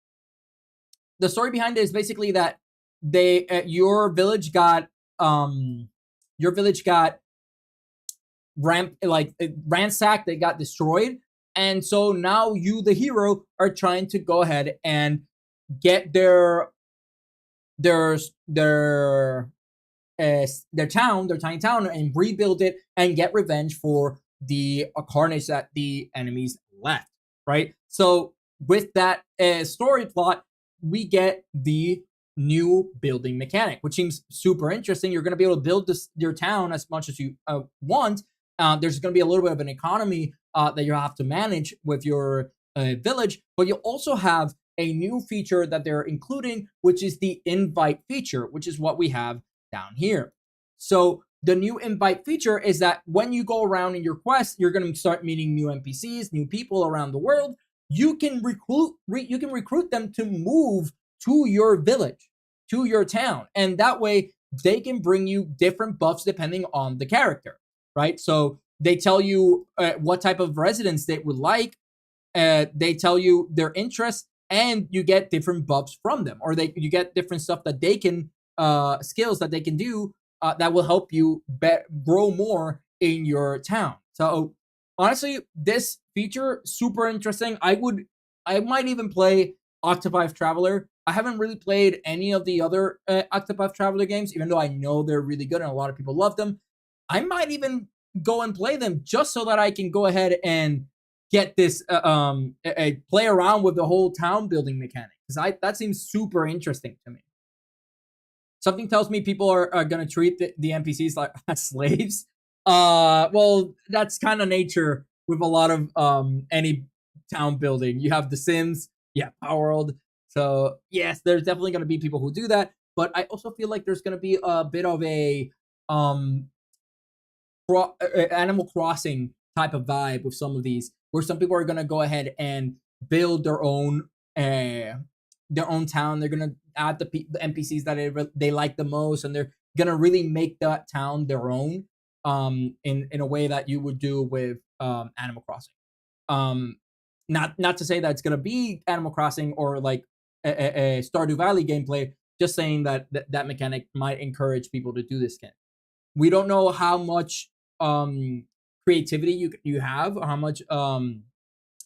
story behind it is basically that they your village got ransacked, they got destroyed, and so now you, the hero, are trying to go ahead and get their their their town, their tiny town, and rebuild it and get revenge for the carnage that the enemies left. Right. So with that story plot, we get the new building mechanic, which seems super interesting. You're going to be able to build your town as much as you want. There's going to be a little bit of an economy that you have to manage with your village, but you also have a new feature that they're including, which is the invite feature, which is what we have down here. So the new invite feature is that when you go around in your quest, you're going to start meeting new NPCs, new people around the world. You can recruit them to move to your village, to your town, and that way they can bring you different buffs depending on the character, right? So they tell you what type of residence they would like. They tell you their interests, and you get different buffs from them, or you get different stuff that they can skills that they can do that will help you grow more in your town. So honestly, this feature super interesting. I might even play Octopath Traveler. I haven't really played any of the other Octopath Traveler games, even though I know they're really good and a lot of people love them. I might even go and play them just so that I can go ahead and get this play around with the whole town building mechanic, because that seems super interesting to me. Something tells me people are going to treat the NPCs like as slaves. Well, that's kind of nature with a lot of any town building. You have The Sims, yeah, Power World. So yes, there's definitely going to be people who do that, but I also feel like there's going to be a bit of a Animal Crossing type of vibe with some of these, where some people are going to go ahead and build their own town. They're going to add the NPCs that they like the most, and they're going to really make that town their own in a way that you would do with Animal Crossing. Not to say that it's going to be Animal Crossing or like a Stardew Valley gameplay, just saying that mechanic might encourage people to do this game. We don't know how much creativity you have, or how much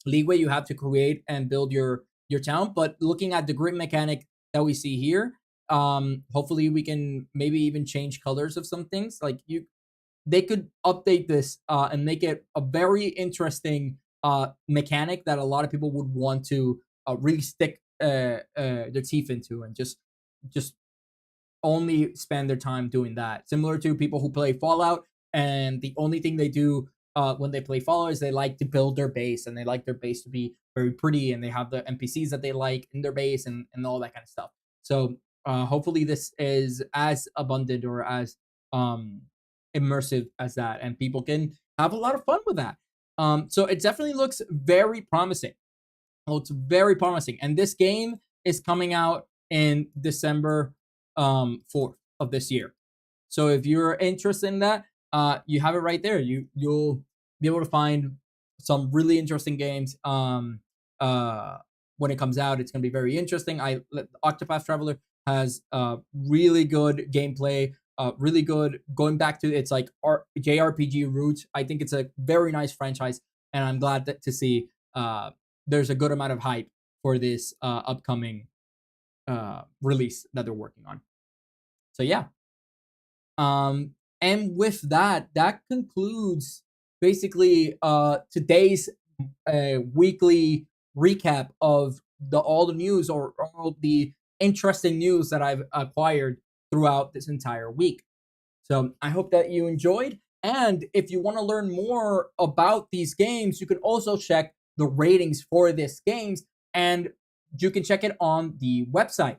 leeway you have to create and build your town, but looking at the grid mechanic that we see here, hopefully we can maybe even change colors of some things. Like they could update this and make it a very interesting mechanic that a lot of people would want to really stick their teeth into, and just only spend their time doing that. Similar to people who play Fallout, and the only thing they do when they play Fallout is they like to build their base, and they like their base to be very pretty, and they have the NPCs that they like in their base, and all that kind of stuff. So hopefully this is as abundant or as immersive as that, and people can have a lot of fun with that. So it definitely looks very promising. It looks very promising, and this game is coming out in December 4th of this year. So if you're interested in that, you have it right there. You'll be able to find some really interesting games when it comes out. It's going to be very interesting. Octopath Traveler has really good gameplay, really good going back to its like JRPG roots. I think it's a very nice franchise, and I'm glad to see there's a good amount of hype for this upcoming release that they're working on. So yeah. And with that concludes basically today's weekly recap of the all the news or all the interesting news that I've acquired throughout this entire week. So I hope that you enjoyed. And if you want to learn more about these games, you can also check the ratings for these games, and you can check it on the website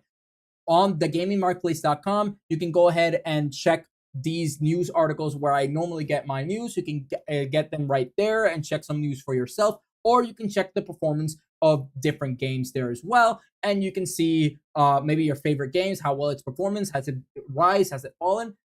on thegamingmarketplace.com. You can go ahead and check these news articles where I normally get my news. You can get them right there and check some news for yourself, or you can check the performance of different games there as well. And you can see maybe your favorite games, how well its performance, has it rise, has it fallen,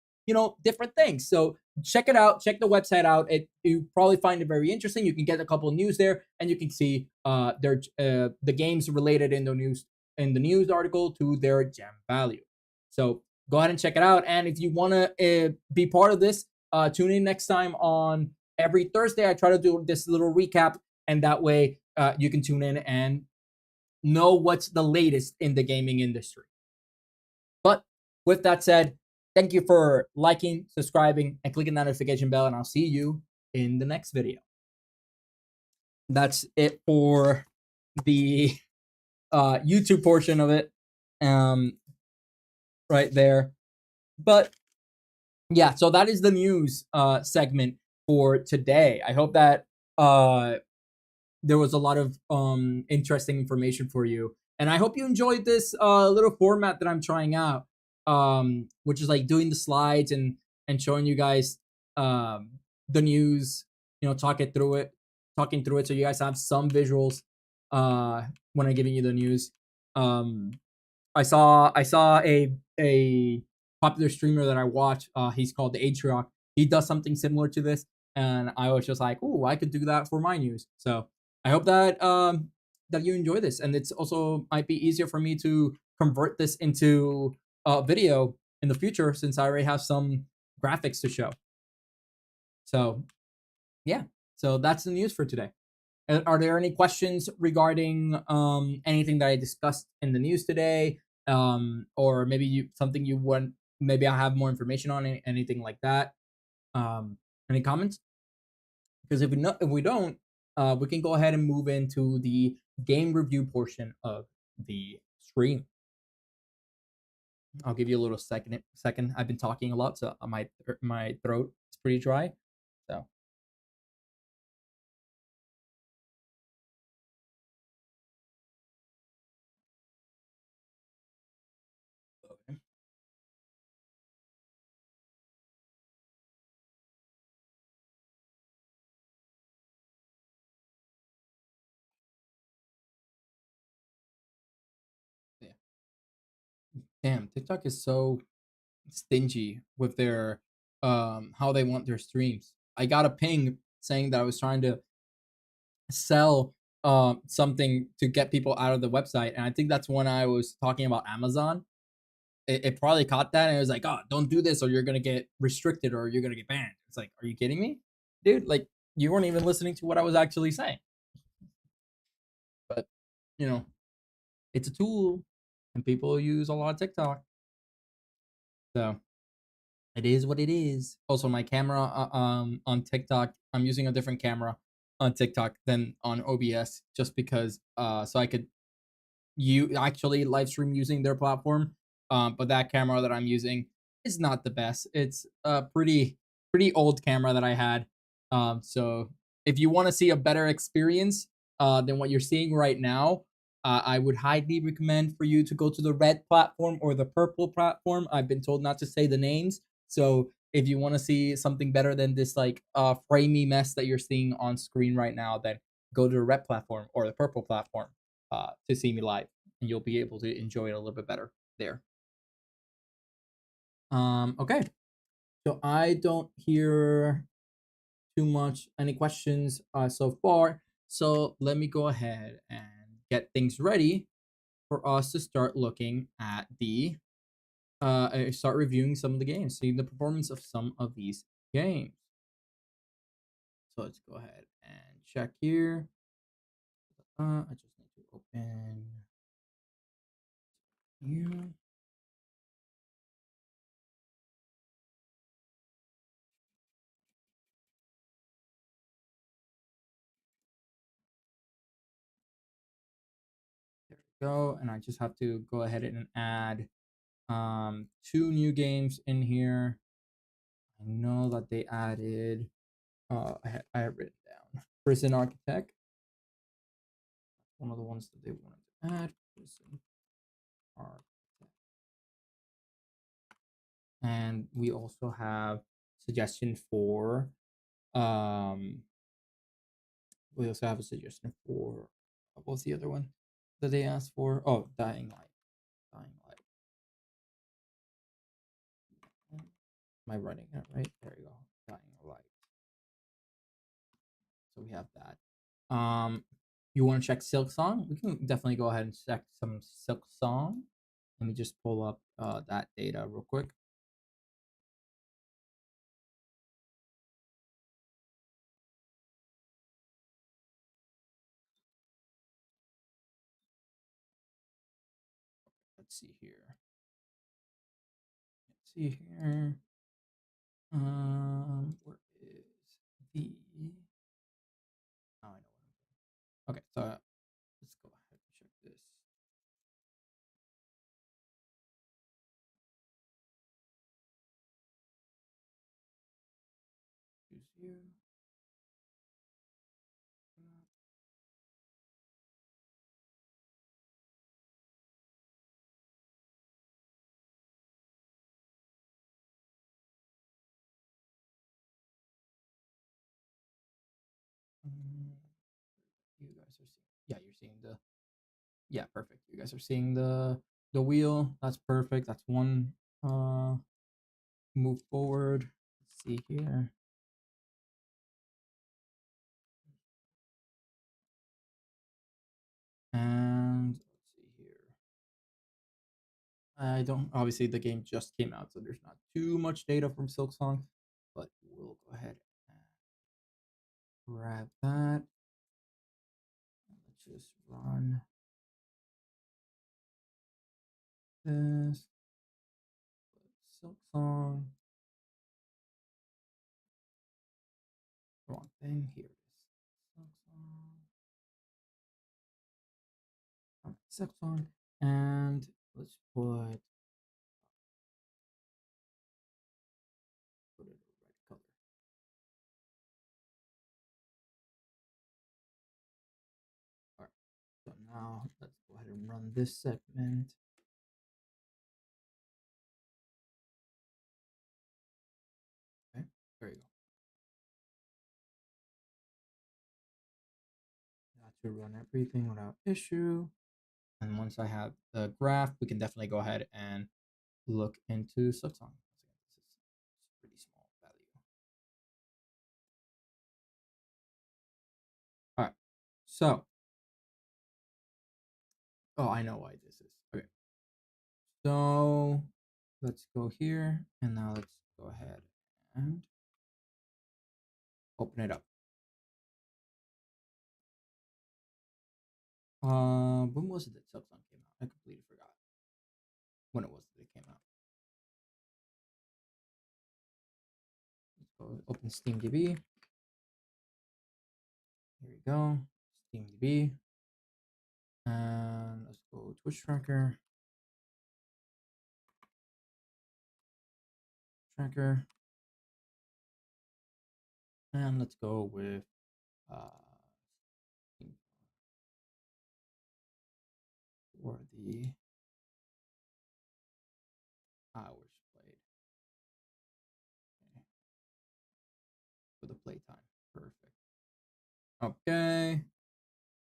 different things. So check it out, check the website out. You probably find it very interesting. You can get a couple of news there, and you can see the games related in the news article to their gem value. So go ahead and check it out. And if you want to be part of this, tune in next time on every Thursday. I try to do this little recap, and that way you can tune in and know what's the latest in the gaming industry. But with that said, thank you for liking, subscribing, and clicking that notification bell, and I'll see you in the next video. That's it for the YouTube portion of it, right there. But yeah, so that is the news segment for today. I hope that there was a lot of interesting information for you, and I hope you enjoyed this little format that I'm trying out, which is like doing the slides and showing you guys the news, talking through it, so you guys have some visuals when I'm giving you the news. I saw a popular streamer that I watch. He's called the Atriarch. He does something similar to this, and I was just like, "Oh, I could do that for my news." So I hope that that you enjoy this, and it's also might be easier for me to convert this into a video in the future since I already have some graphics to show. So yeah, so that's the news for today. Are there any questions regarding anything that I discussed in the news today, or maybe something you want? Maybe I have more information on it, anything like that. Any comments? Because if we don't, we can go ahead and move into the game review portion of the stream. I'll give you a little second. I've been talking a lot, so my throat is pretty dry. So yeah, damn, TikTok is so stingy with their how they want their streams. I got a ping saying that I was trying to sell something to get people out of the website, and I think that's when I was talking about Amazon. It probably caught that, and it was like, "Oh, don't do this, or you're gonna get restricted, or you're gonna get banned." It's like, are you kidding me, dude? Like, you weren't even listening to what I was actually saying. But you know, it's a tool, and people use a lot of TikTok, so it is what it is. Also, my camera on TikTok, I'm using a different camera on TikTok than on OBS, just because so I could you actually live stream using their platform. But that camera that I'm using is not the best. It's a pretty old camera that I had. So if you want to see a better experience than what you're seeing right now, I would highly recommend for you to go to the red platform or the purple platform. I've been told not to say the names. So if you want to see something better than this like framey mess that you're seeing on screen right now, then go to the red platform or the purple platform to see me live, and you'll be able to enjoy it a little bit better there. Okay. So I don't hear too much any questions so far. So let me go ahead and get things ready for us to start looking at the start reviewing some of the games, seeing the performance of some of these games. So let's go ahead and check here. I just need to open here. go. And I just have to go ahead and add two new games in here. I know that they added I have written down Prison Architect, one of the ones that they wanted to add. Prison Architect. And we also have suggestion for we also have a suggestion for what was the other one that they asked for? Oh, Dying Light. Dying Light. Am I running it right? There you go. Dying Light. So we have that. You want to check Silk Song? We can definitely go ahead and check some Silk Song. Let me just pull up that data real quick. Let's see here. Let's see here. Where is the? Oh, I know what I'm doing. Okay, so let's go ahead and check this. Choose you. You guys are seeing. Yeah, you're seeing the. Yeah, perfect. You guys are seeing the wheel. That's perfect. That's one move forward. Let's see here. And let's see here. I don't obviously the game just came out, so there's not too much data from Silksong, but we'll go ahead and grab that. Let's just run this Silksong. Wrong thing. Here it is. Silksong. And let's put it a red color. All right. So now let's go ahead and run this segment. Okay, there you go. That should run everything without issue. And once I have the graph, we can definitely go ahead and look into Silksong. This is pretty small value. All right. So, oh, I know why this is. Okay. So let's go here, and now let's go ahead and open it up. When was it that Silksong came out? I completely forgot when it was that it came out. Let's go open SteamDB. Here we go, SteamDB, and let's go Twitch tracker. And let's go with for the hours played. Okay. For the playtime. Perfect. Okay.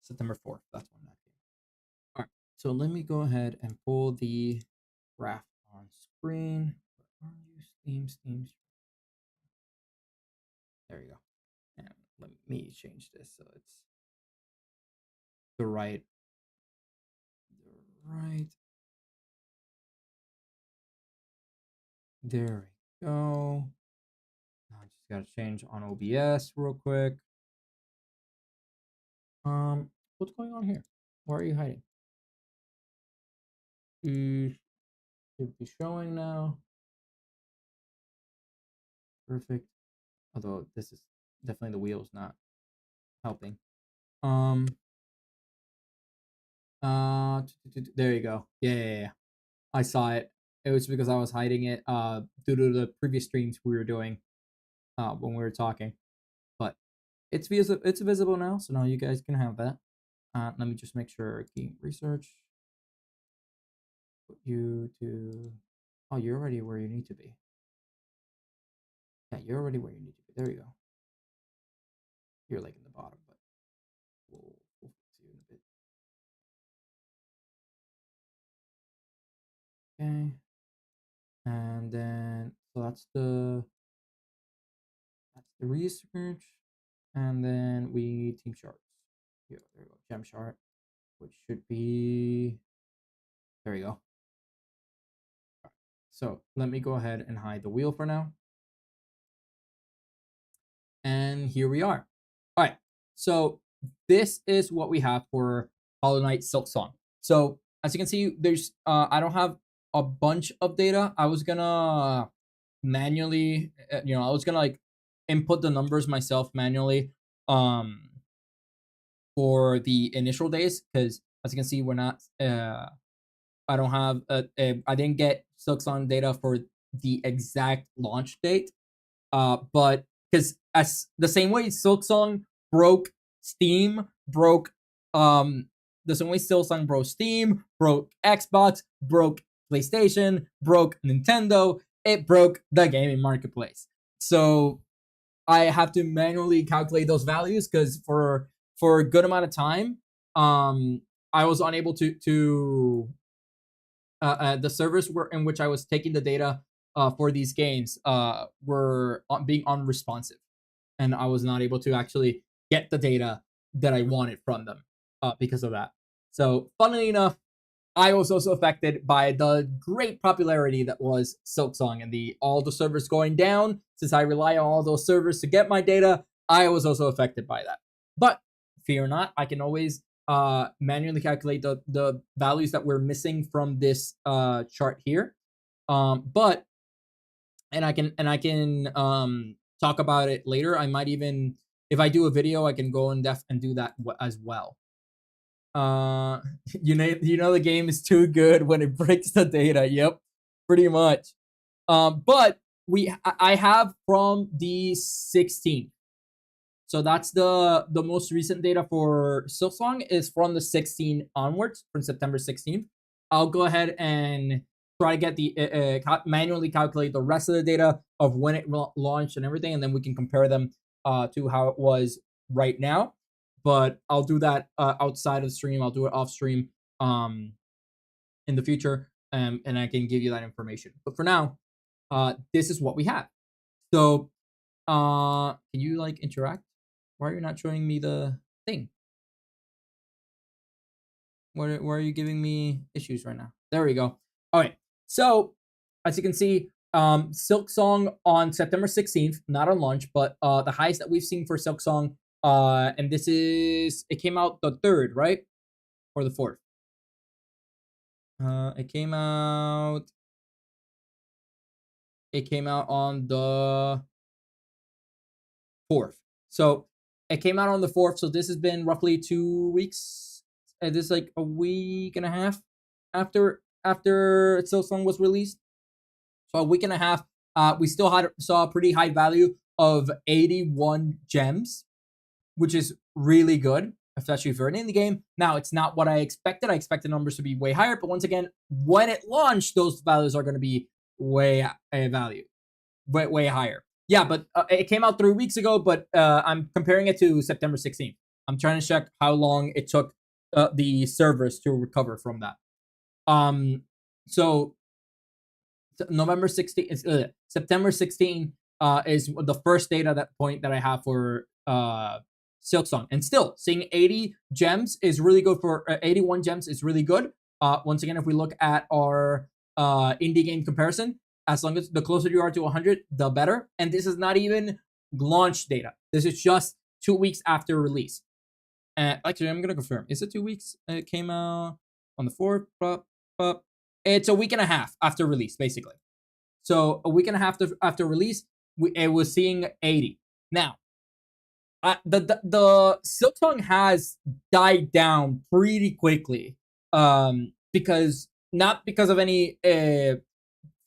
September 4th. That's when that came. All right. So let me go ahead and pull the graph on screen. Where are you? Steam. There you go. And let me change this so it's the right. There we go. Now I just gotta change on OBS real quick. What's going on here? Why are you hiding? Should be showing now. Perfect. Although this is definitely the wheels not helping. There you go. Yeah. I saw it. It was because I was hiding it due to the previous streams we were doing when we were talking. But it's visible now, so now you guys can have that. Let me just make sure game research. Put you to. Oh, you're already where you need to be. Yeah, you're already where you need to be. There you go. You're like in the bottom, but we'll see you in a bit. Okay. And then so that's the research. And then we need team shards. Here, there we go. Gem shard, which should be there you go. So let me go ahead and hide the wheel for now. And here we are. All right. So this is what we have for Hollow Knight Silksong. So as you can see, there's I don't have a bunch of data. I was gonna manually, I was gonna like input the numbers myself manually for the initial days, because as you can see, we're not I don't have I didn't get Silksong data for the exact launch date. But because as the same way Silksong broke Steam, broke the same way Silksong broke Steam, broke Xbox, broke PlayStation, broke Nintendo, it broke the gaming marketplace. So I have to manually calculate those values, because for a good amount of time, I was unable to the servers were in which I was taking the data for these games were being unresponsive, and I was not able to actually get the data that I wanted from them because of that. So, funnily enough, I was also affected by the great popularity that was Silksong and all the servers going down. Since I rely on all those servers to get my data, I was also affected by that. But fear not, I can always manually calculate the values that we're missing from this chart here. But I can talk about it later. I might even, if I do a video, I can go in depth and do that as well. You know the game is too good when it breaks the data. Yep, pretty much. But I have from the 16th. So that's the most recent data for Silksong is from the 16th onwards, from September 16th. I'll go ahead and try to get the manually calculate the rest of the data of when it launched and everything, and then we can compare them to how it was right now. But I'll do that outside of the stream. I'll do it off stream in the future, and I can give you that information. But for now, this is what we have. So can you like interact? Why are you not showing me the thing? Why are you giving me issues right now? There we go. All right. So as you can see, Silksong on September 16th, not on launch, but the highest that we've seen for Silksong, and it came out the 3rd, right? Or the 4th? It came out on the 4th. So it came out on the 4th. So this has been roughly 2 weeks. This is like a week and a half after Silksong was released. So a week and a half. We still saw a pretty high value of 81 gems, which is really good, especially if you're in the game. Now, it's not what I expected. I expected numbers to be way higher, but once again, when it launched, those values are going to be way higher. Yeah, but it came out 3 weeks ago, but I'm comparing it to September 16th. I'm trying to check how long it took the servers to recover from that. So November 16th, September 16th is the first data point that I have for Silksong, and still seeing 80 gems is really good. For 81 gems is really good. Once again, if we look at our indie game comparison, as long as the closer you are to 100, the better. And this is not even launch data. This is just 2 weeks after release. Actually, I'm gonna confirm. Is it 2 weeks? It came out on the 4th. It's a week and a half after release, basically. So a week and a half after release, it was seeing 80. Now, the Silksong has died down pretty quickly because not because of any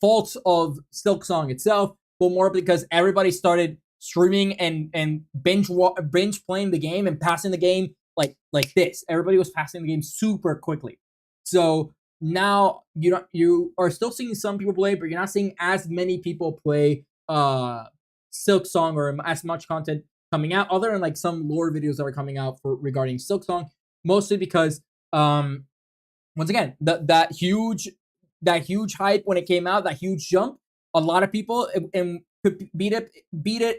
faults of Silksong itself, but more because everybody started streaming and binge playing the game and passing the game like this. Everybody was passing the game super quickly. So now you are still seeing some people play, but you're not seeing as many people play Silksong or as much content coming out, other than like some lore videos that are coming out for regarding Silksong, mostly because once again, that huge hype when it came out, that huge jump, a lot of people and could beat it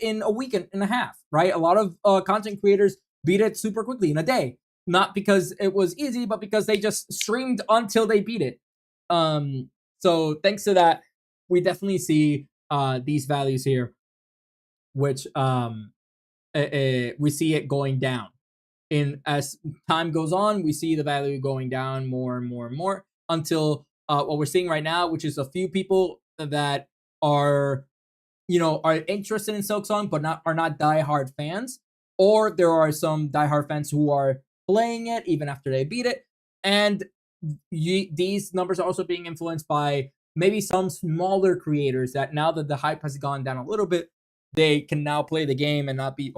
in a week and a half, right? A lot of content creators beat it super quickly in a day, not because it was easy, but because they just streamed until they beat it. So thanks to that, we definitely see these values here, which we see it going down. In as time goes on, we see the value going down more and more and more until what we're seeing right now, which is a few people that are are interested in Silksong but are not diehard fans, or there are some diehard fans who are playing it even after they beat it, and these numbers are also being influenced by maybe some smaller creators that now that the hype has gone down a little bit, they can now play the game and not be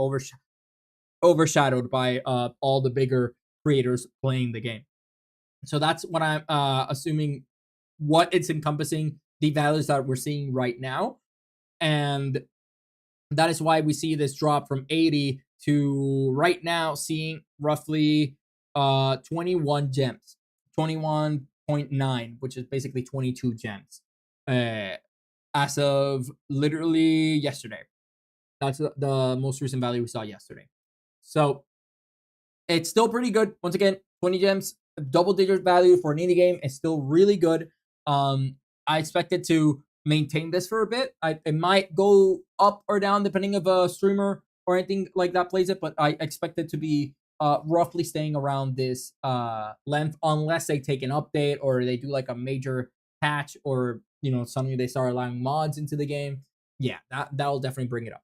overshadowed by all the bigger creators playing the game. So that's what I'm assuming what it's encompassing, the values that we're seeing right now. And that is why we see this drop from 80 to right now seeing roughly 21 gems, 21.9, which is basically 22 gems as of literally yesterday. That's the most recent value we saw yesterday. So it's still pretty good. Once again, 20 gems, double digit value for an indie game is still really good. I expect it to maintain this for a bit. It might go up or down depending of a streamer or anything like that plays it, but I expect it to be roughly staying around this length unless they take an update or they do like a major patch or suddenly they start allowing mods into the game. Yeah, that'll definitely bring it up.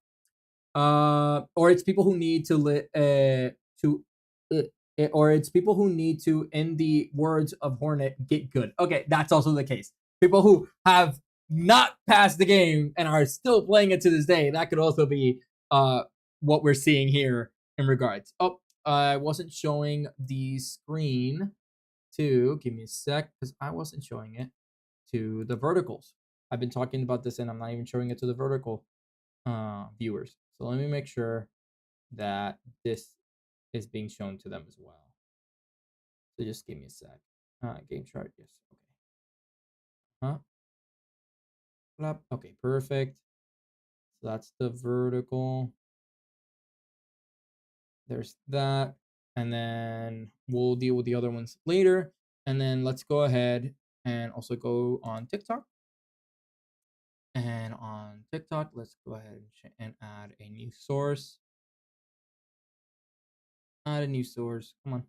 Or it's people who need or it's people who need to, in the words of Hornet, get good. Okay, that's also the case. People who have not passed the game and are still playing it to this day. That could also be what we're seeing here in regards. Oh, I wasn't showing the screen to, give me a sec, because I wasn't showing it to the verticals. I've been talking about this and I'm not even showing it to the vertical viewers. So let me make sure that this is being shown to them as well. So just give me a sec. Game chart, yes. Okay. Okay, perfect. So that's the vertical. There's that. And then we'll deal with the other ones later. And then let's go ahead and also go on TikTok. And on TikTok, let's go ahead and add a new source. Add a new source. Come on.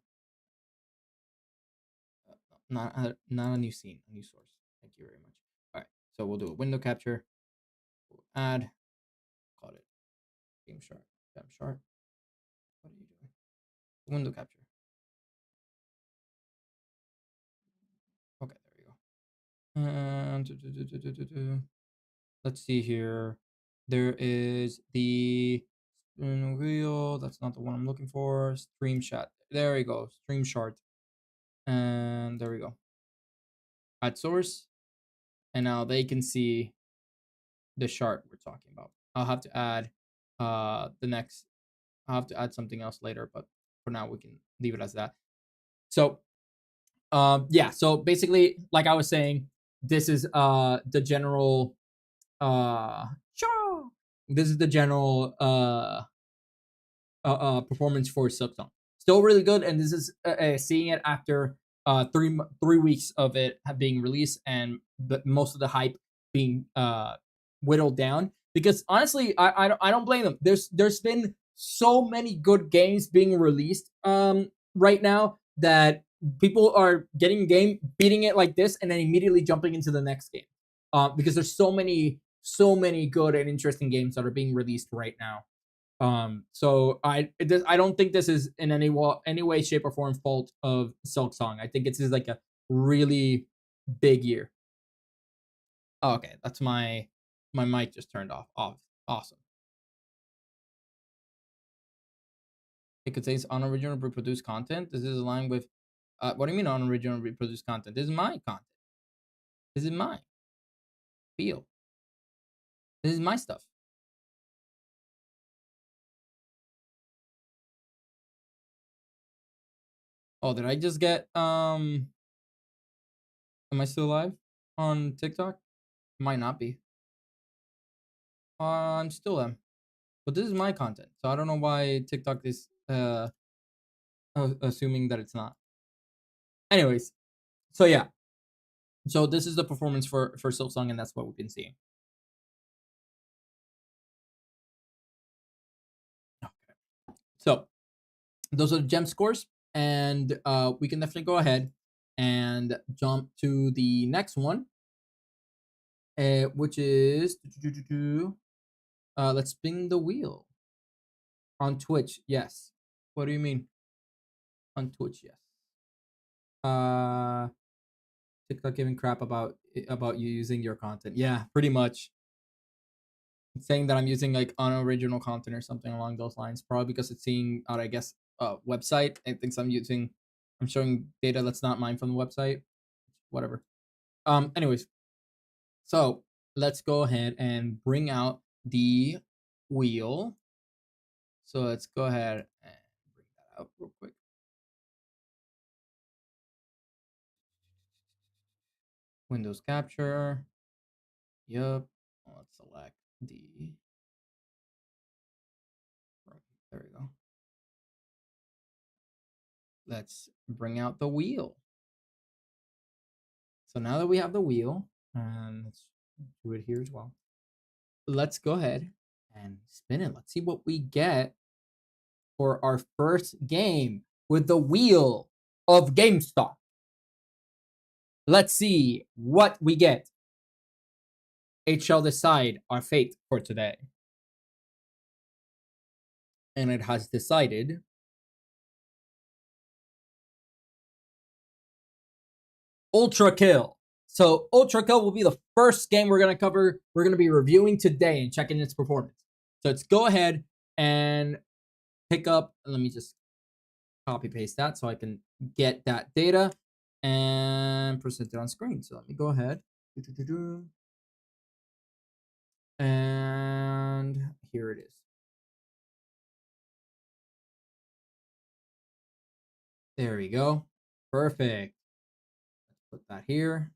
Not a new scene, a new source. Thank you very much. All right, so we'll do a window capture. We'll add. Call it game chart. Gem chart. What are you doing? Window capture. Okay, there we go. And let's see here. There is the wheel. That's not the one I'm looking for. Stream shot. There we go. Stream chart. And there we go. Add source. And now they can see the chart we're talking about. I'll have to add I'll have to add something else later, but for now we can leave it as that. So yeah, so basically like I was saying, this is the general this is the general performance for Silksong. Still really good, and this is seeing it after 3 weeks of it being released and most of the hype being whittled down. Because honestly, I don't blame them. There's been so many good games being released right now that people are getting a game, beating it like this, and then immediately jumping into the next game. Because there's so many good and interesting games that are being released right now. So I don't think this is in any way, shape, or form fault of Silk Song. I think it's just like a really big year. Oh, okay, that's my mic just turned off. Off. Awesome. It contains unoriginal reproduced content. This is aligned with. What do you mean unoriginal reproduced content? This is my content. This is my feel. This is my stuff. Oh, did I just get Am I still live on TikTok? Might not be. I'm still am. But this is my content, so I don't know why TikTok is assuming that it's not. Anyways, so yeah, so this is the performance for Silksong, and that's what we've been seeing. Okay. So those are the gem scores, and we can definitely go ahead and jump to the next one, which is let's spin the wheel on Twitch. Yes. What do you mean on Twitch? Yes. Uh, TikTok giving crap about you using your content. Yeah, pretty much. Saying that I'm using like unoriginal content or something along those lines. Probably because it's seeing out, I guess, website. It thinks I'm showing data that's not mine from the website. Whatever. Anyways, so let's go ahead and bring out the wheel. So let's go ahead and bring that out real quick. Windows capture. Yep. Let's select the. There we go. Let's bring out the wheel. So now that we have the wheel, and let's do it here as well. Let's go ahead and spin it. Let's see what we get for our first game with the wheel of GameStop. Let's see what we get. It shall decide our fate for today. And it has decided Ultra Kill. So Ultra Kill will be the first game we're going to cover. We're going to be reviewing today and checking its performance. So let's go ahead and pick up. Let me just copy paste that so I can get that data and present it on screen. So let me go ahead. And here it is. There we go. Perfect. Let's put that here.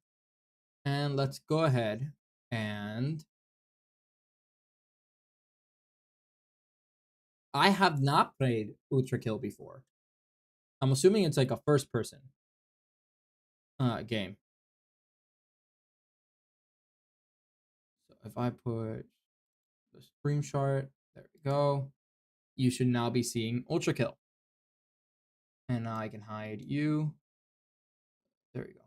And let's go ahead and I have not played Ultra Kill before. I'm assuming it's like a first person game. So if I put the screenshot, there we go. You should now be seeing Ultra Kill. And now I can hide you. There we go.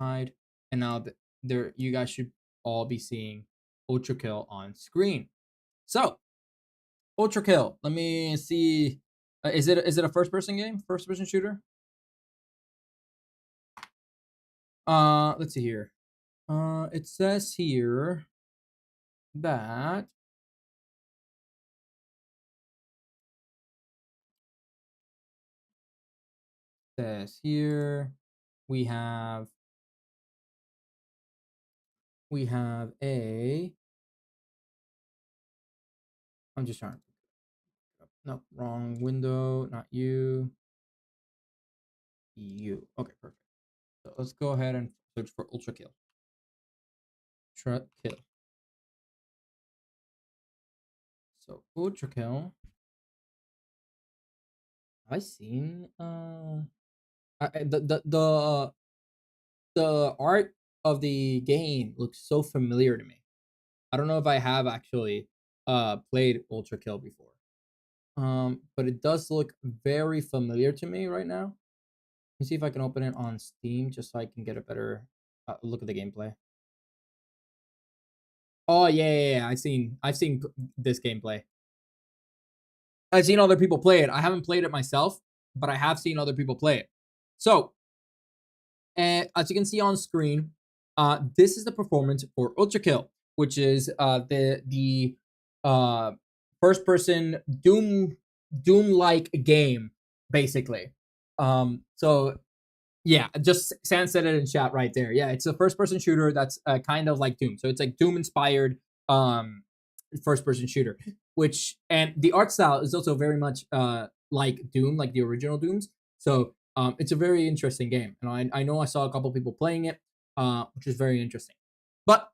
Hide. And now there you guys should all be seeing Ultra Kill on screen. So, Ultra Kill. Let me see. Is it a first person game? First person shooter? Let's see here. It says here that we have a. I'm just trying to. No, wrong window. Not you. You. Okay, perfect. So let's go ahead and search for Ultra Kill. Ultra Kill. So Ultra Kill. Have I seen the art of the game looks so familiar to me. I don't know if I have actually played Ultra Kill before. But it does look very familiar to me right now. Let me see if I can open it on Steam just so I can get a better look at the gameplay. Oh yeah. I've seen this gameplay. I've seen other people play it. I haven't played it myself, but I have seen other people play it. So, as you can see on screen, this is the performance for Ultra Kill, which is the uh, first person Doom like game, basically. So yeah, just San said it in chat right there. Yeah, it's a first person shooter that's kind of like Doom. So it's like Doom inspired um first person shooter, which and the art style is also very much like Doom, like the original Dooms. So it's a very interesting game. And I know I saw a couple people playing it, which is very interesting. But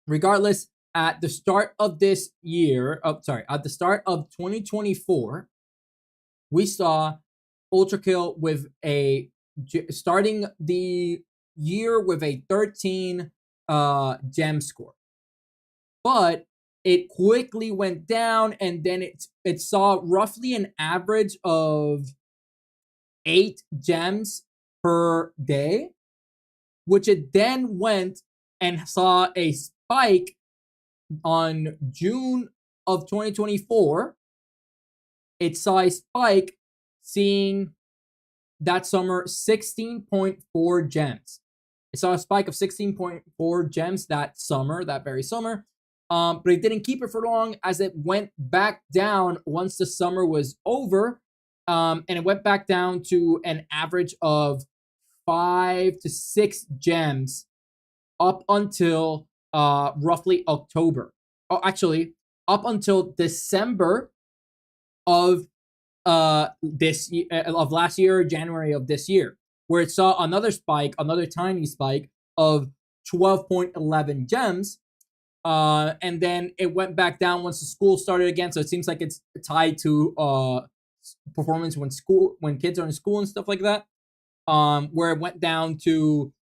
regardless, at the start of this year, at the start of 2024, we saw Ultra Kill with a starting the year with a 13 gem score. But it quickly went down, and then it saw roughly an average of 8 gems per day, which it then went and saw a spike on June of 2024. It saw a spike, seeing that summer 16.4 gems. It saw a spike of 16.4 gems that summer, that very summer. But it didn't keep it for long, as it went back down once the summer was over. And it went back down to an average of 5 to 6 gems up until roughly October. Oh, actually, up until December of of last year, January of this year, where it saw another spike, another tiny spike of 12.11 gems. And then it went back down once the school started again. So it seems like it's tied to performance when kids are in school and stuff like that. Where it went down to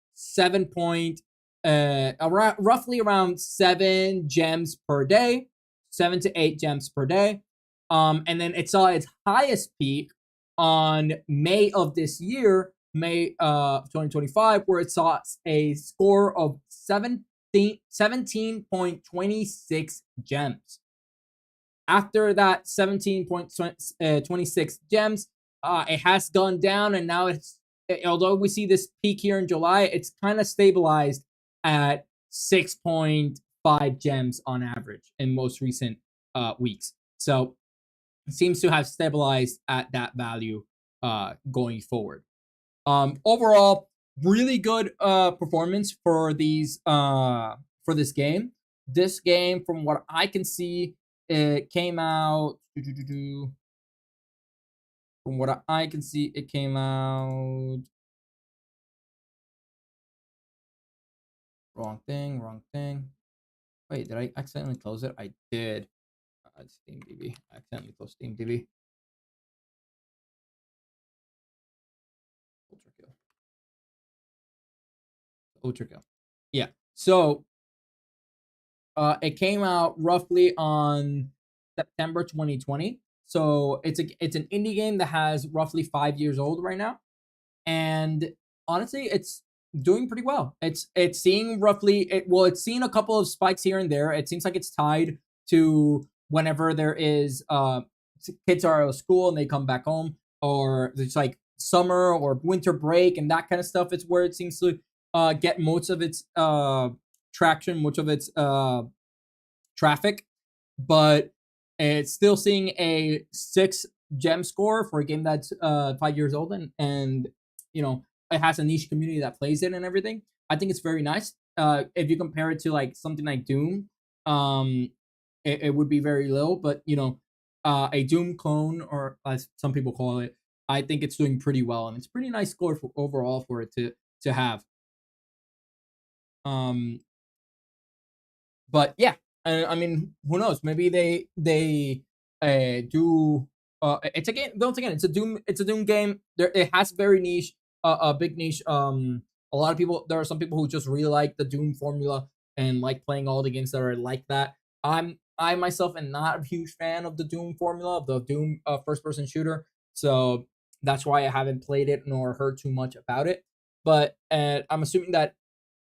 roughly around 7 gems per day, 7 to 8 gems per day. And then it saw its highest peak on May of this year, May 2025, where it saw a score of 17.26 gems. After that 17.26 gems, it has gone down, and now although we see this peak here in July, it's kind of stabilized at 6.5 gems on average in most recent weeks. So it seems to have stabilized at that value going forward. Overall, really good performance for these for this game. This game, from what I can see, it came out. From what I can see, it came out. Wrong thing. Wait, did I accidentally close it? I did. Steam DB. I accidentally closed Steam DB. Ultra Kill. Yeah. So it came out roughly on September 2020. So it's an indie game that has roughly 5 years old right now, and honestly, it's doing pretty well. It's seeing it's seeing a couple of spikes here and there. It seems like it's tied to whenever there is kids are out of school and they come back home, or it's like summer or winter break and that kind of stuff. It's where it seems to get most of its traction, much of its traffic, but it's still seeing a 6 gem score for a game that's 5 years old, and you know, it has a niche community that plays it and everything. I think it's very nice. If you compare it to like something like Doom, it would be very low, but you know, a Doom clone, or as some people call it, I think it's doing pretty well, and it's a pretty nice score overall for it to have. But yeah, I mean, who knows? Maybe they do. It's a game. Once again, it's a Doom. It's a Doom game. It has very niche, a big niche. A lot of people. There are some people who just really like the Doom formula and like playing all the games that are like that. I myself am not a huge fan of the Doom formula, of the Doom first person shooter. So that's why I haven't played it nor heard too much about it. But I'm assuming that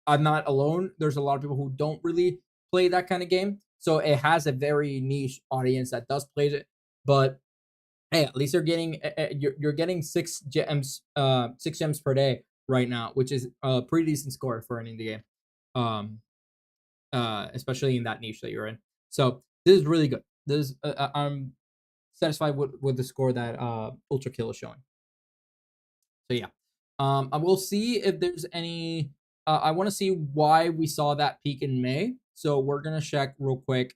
I'm not alone. There's a lot of people who don't really play that kind of game. So it has a very niche audience that does play it. But hey, at least you're getting 6 gems per day right now, which is a pretty decent score for an indie game. Um, especially in that niche that you're in. So this is really good. I'm satisfied with the score that Ultra Kill is showing. So yeah, I will see if there's any. I want to see why we saw that peak in May. So we're gonna check real quick.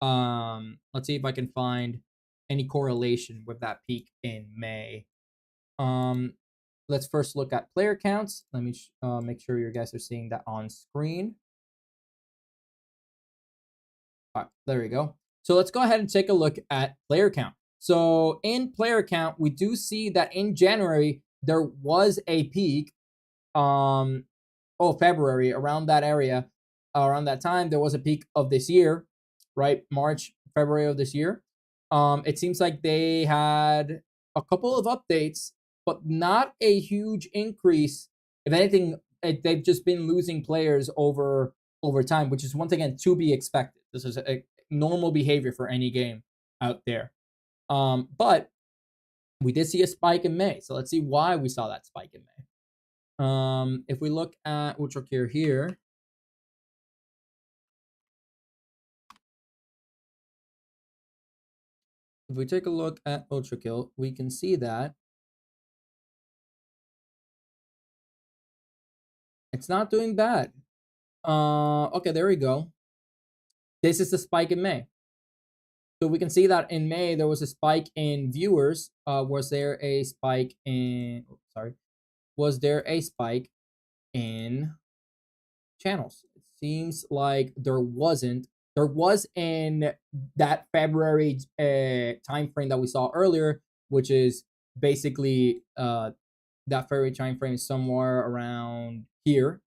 Let's see if I can find any correlation with that peak in May. Let's first look at player counts. Let me make sure you guys are seeing that on screen. All right, there we go. So let's go ahead and take a look at player count. So in player count, we do see that in January there was a peak. February, around that area, around that time there was a peak of this year, right? March, February of this year. It seems like they had a couple of updates, but not a huge increase. If anything, they've just been losing players over time, which is once again to be expected. This is a normal behavior for any game out there. But we did see a spike in May, so let's see why we saw that spike in May. If we look at Ultra Kill here, if we take a look at Ultra Kill, we can see that it's not doing bad. Okay, there we go. This is the spike in May. So we can see that in May there was a spike in viewers. Was there a spike in? Was there a spike in channels? It seems like there wasn't. There was in that February time frame that we saw earlier, which is basically that February time frame is somewhere around here,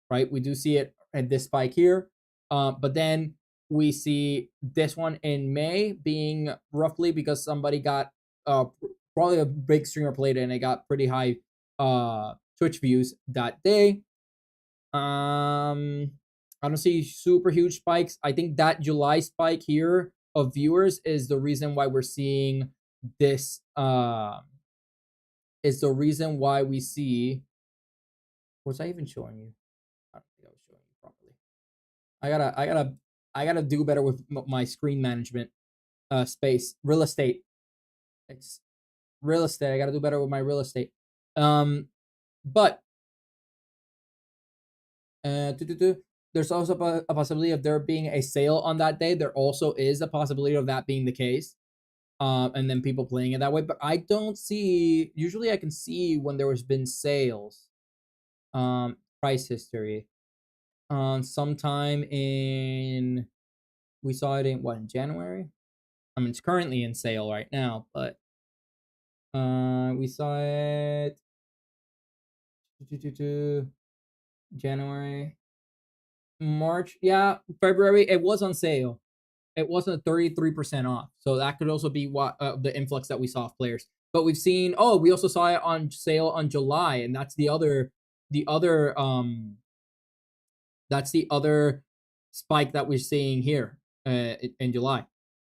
right? We do see it at this spike here, but then we see this one in May being roughly because somebody got probably a big streamer played it and it got pretty high Twitch views that day. I don't see super huge spikes. I think that July spike here of viewers is the reason why we're seeing this. Is the reason why we see. Was I even showing you? I don't think I was showing you properly. I gotta do better with my screen management. Space real estate. It's real estate. I gotta do better with my real estate. But there's also a possibility of there being a sale on that day. There also is a possibility of that being the case. And then people playing it that way. But I don't see. Usually, I can see when there has been sales. Price history. Sometime in. We saw it in January. I mean, it's currently in sale right now, but we saw it January, March, yeah, February. It was on sale. It wasn't 33% off, so that could also be what the influx that we saw of players. But we've seen. Oh, we also saw it on sale on July, and that's the other that's the other spike that we're seeing here in July.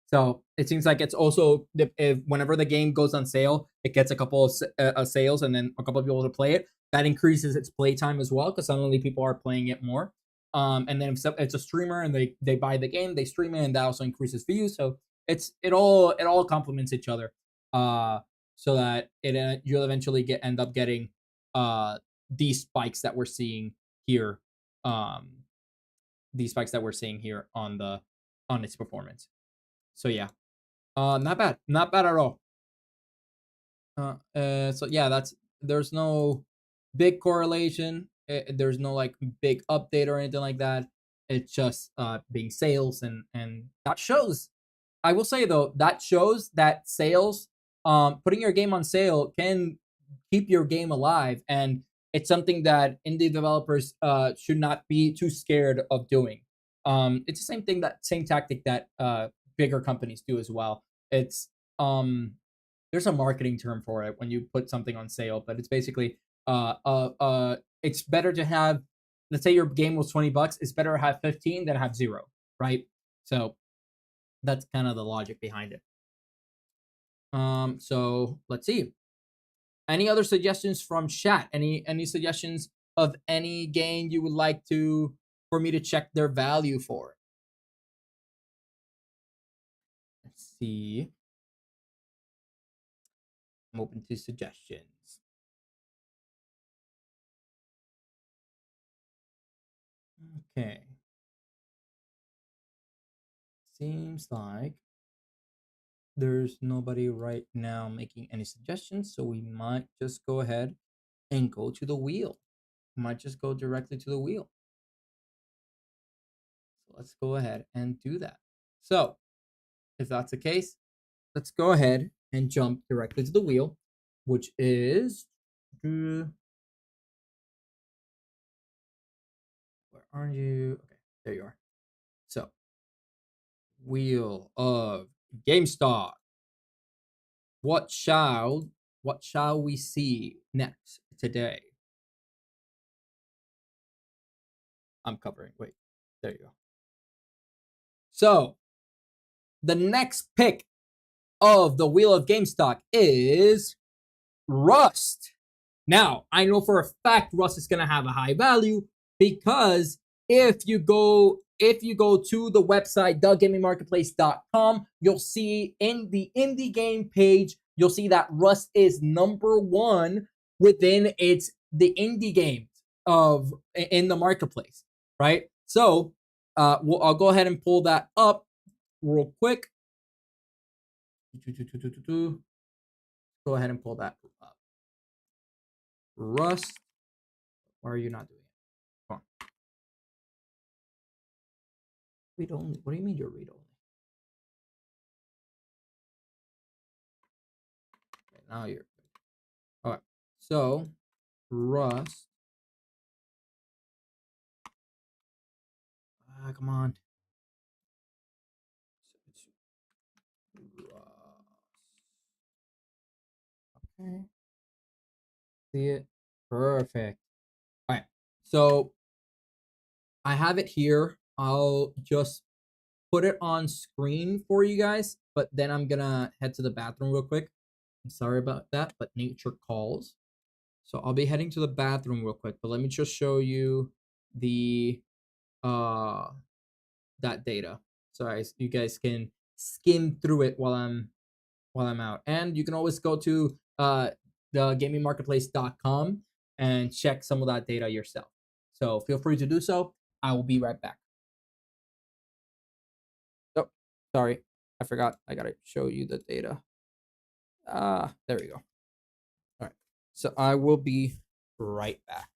So it seems like it's also if whenever the game goes on sale, it gets a couple of sales and then a couple of people to play it. That increases its play time as well because suddenly people are playing it more. And then if it's a streamer and they buy the game, they stream it, and that also increases views. So it all complements each other. So that you'll eventually end up getting these spikes that we're seeing here. These spikes that we're seeing here on its performance. So yeah, not bad at all. So yeah, there's no big correlation. There's no like big update or anything like that. It's just being sales and that shows. I will say though that shows that sales, putting your game on sale can keep your game alive, and it's something that indie developers should not be too scared of doing. It's the same tactic that bigger companies do as well. It's there's a marketing term for it when you put something on sale, but it's basically it's better to have, let's say your game was $20, it's better to have 15 than have 0, right? So that's kind of the logic behind it. So let's see. Any other suggestions from chat? Any suggestions of any game you would like to for me to check their value for? Let's see. I'm open to suggestions. Okay. Seems like there's nobody right now making any suggestions, so we might just go ahead and go to the wheel. Might just go directly to the wheel. So let's go ahead and do that. So if that's the case, let's go ahead and jump directly to the wheel, which is where are you? Okay, there you are. So wheel of GameStop. What shall we see next today? I'm covering. Wait, there you go. So the next pick of the wheel of GameStop is Rust. Now, I know for a fact Rust is gonna have a high value because if you go to the website thegamingmarketplace.com, you'll see in the indie game page, you'll see that Rust is number one within the indie games of in the marketplace, right? So, I'll go ahead and pull that up real quick. Go ahead and pull that up. Rust. Why are you not doing it? Come on. Read only. What do you mean you're read only? Okay, now you're good. All right. So Rust. Come on. Rust. Okay. See it? Perfect. All right. So I have it here. I'll just put it on screen for you guys, but then I'm gonna head to the bathroom real quick. I'm sorry about that, but nature calls. So I'll be heading to the bathroom real quick, but let me just show you the uh that data. So you guys can skim through it while I'm out. And you can always go to the gamingmarketplace.com and check some of that data yourself. So feel free to do so. I will be right back. Oh, sorry. I forgot. I gotta show you the data. There we go. All right. So I will be right back.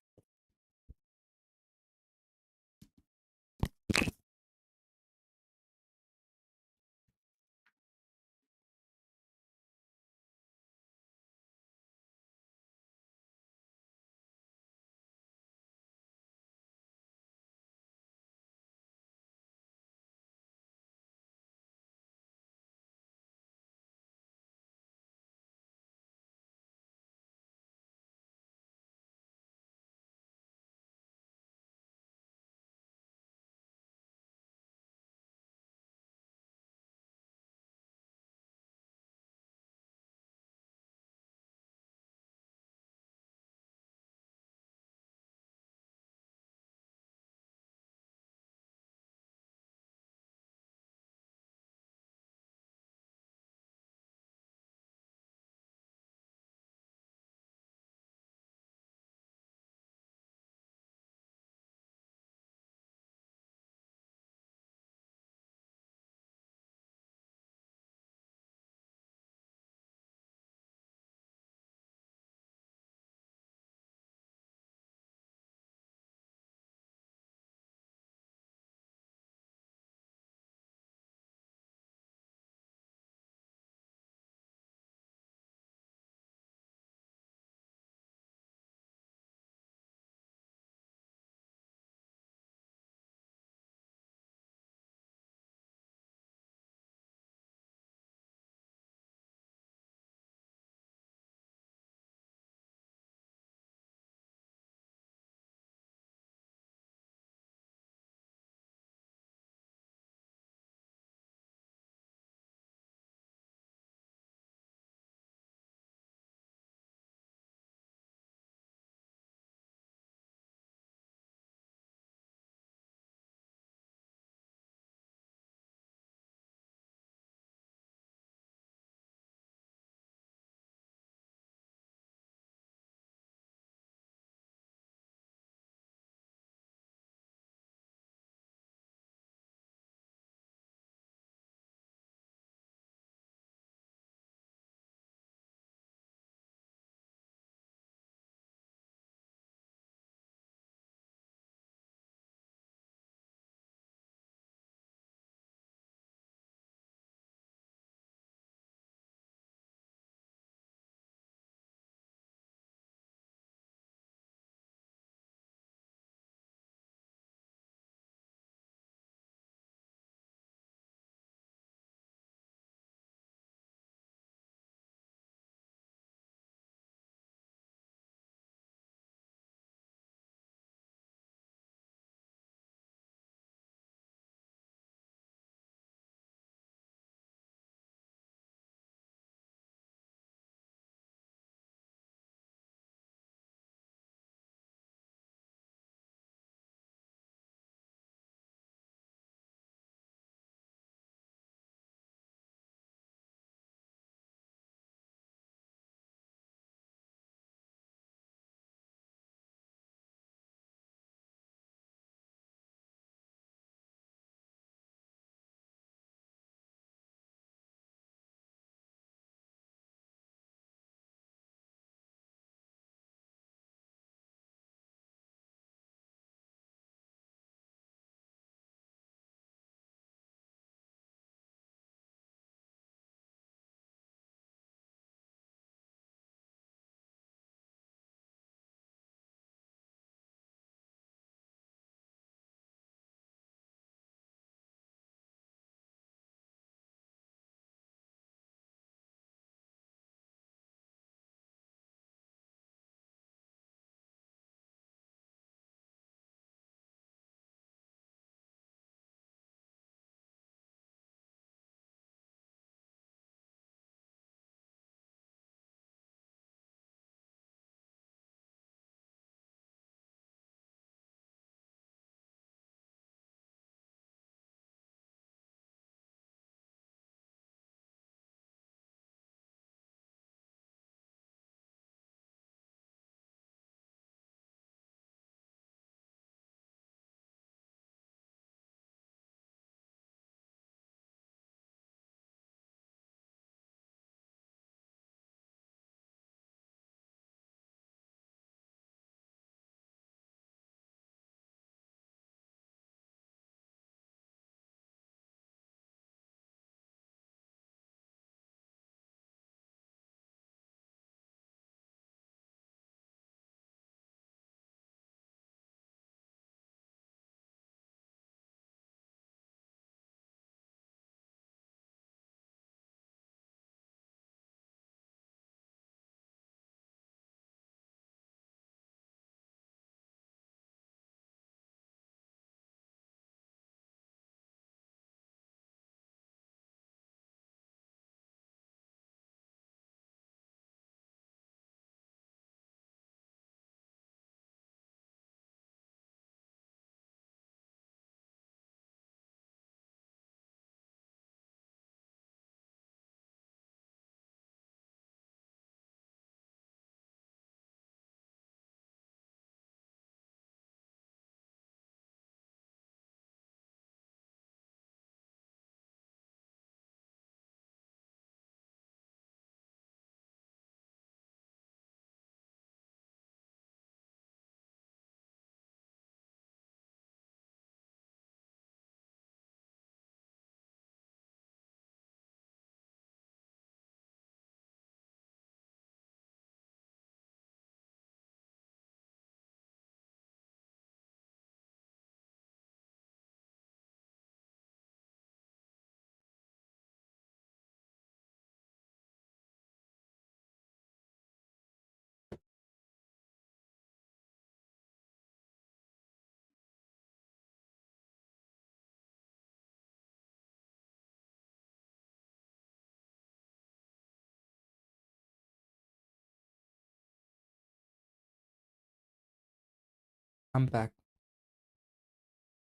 I'm back.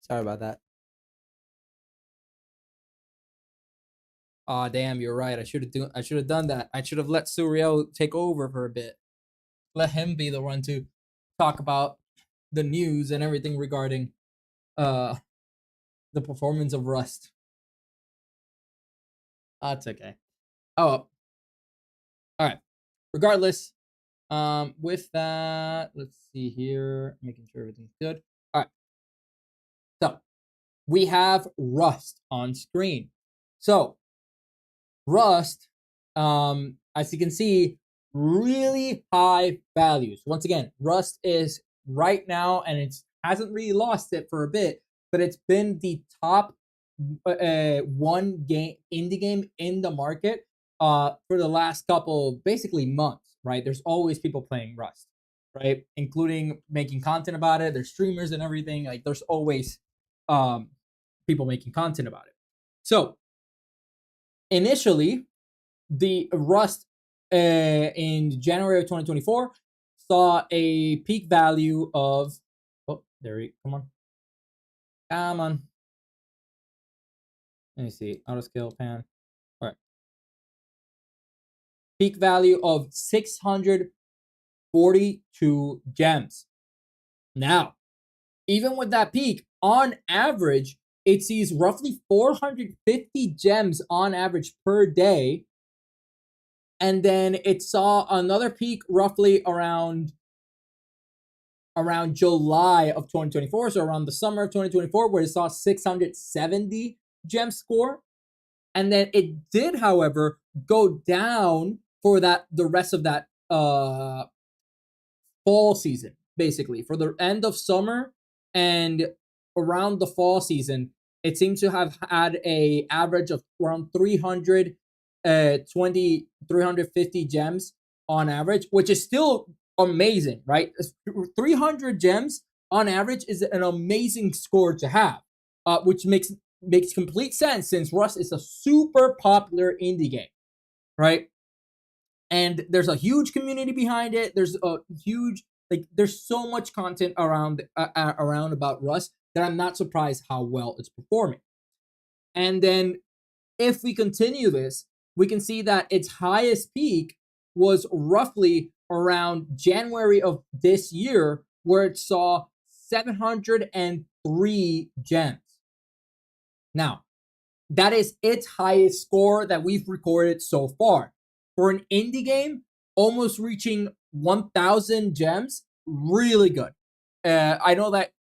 Sorry about that. Oh damn, you're right. I should have done that. I should have let Suriel take over for a bit. Let him be the one to talk about the news and everything regarding uh the performance of Rust. That's okay. Oh, all right. Regardless, with that, let's see here, making sure everything's good. All right. So we have Rust on screen. So Rust, as you can see, really high values. Once again, Rust is right now, and it hasn't really lost it for a bit, but it's been the top one game indie game in the market for the last couple basically months. Right, there's always people playing Rust, right, including making content about it. There's streamers and everything. Like there's always people making content about it. So initially, the Rust in January of 2024 saw a peak value of, oh, there we come on. Let me see, auto scale pan. All right, peak value of 642 gems. Now, even with that peak, on average, it sees roughly 450 gems on average per day. And then it saw another peak roughly around July of 2024, so around the summer of 2024, where it saw 670 gem score. And then it did, however, go down for the rest of that fall season, basically. For the end of summer and around the fall season, it seems to have had a average of around 350 gems on average, which is still amazing, right? 300 gems on average is an amazing score to have, which makes complete sense since Rust is a super popular indie game, right? And there's a huge community behind it. There's a huge, like, there's so much content around about Rust that I'm not surprised how well it's performing. And then if we continue this, we can see that its highest peak was roughly around January of this year, where it saw 703 gems. Now, that is its highest score that we've recorded so far. For an indie game, almost reaching 1,000 gems, really good. I know that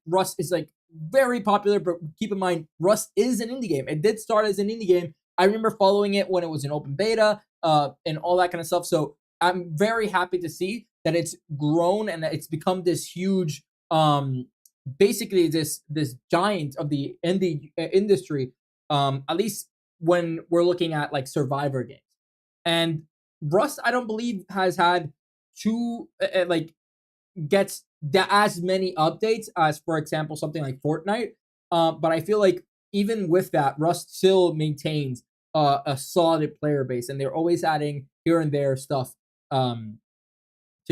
Rust is like very popular, but keep in mind, Rust is an indie game. It did start as an indie game. I remember following it when it was in open beta, and all that kind of stuff. So I'm very happy to see that it's grown and that it's become this huge, basically this giant of the indie industry. At least when we're looking at like survivor games. And Rust, I don't believe has had like gets as many updates as, for example, something like Fortnite. But I feel like even with that, Rust still maintains a solid player base, and they're always adding here and there stuff to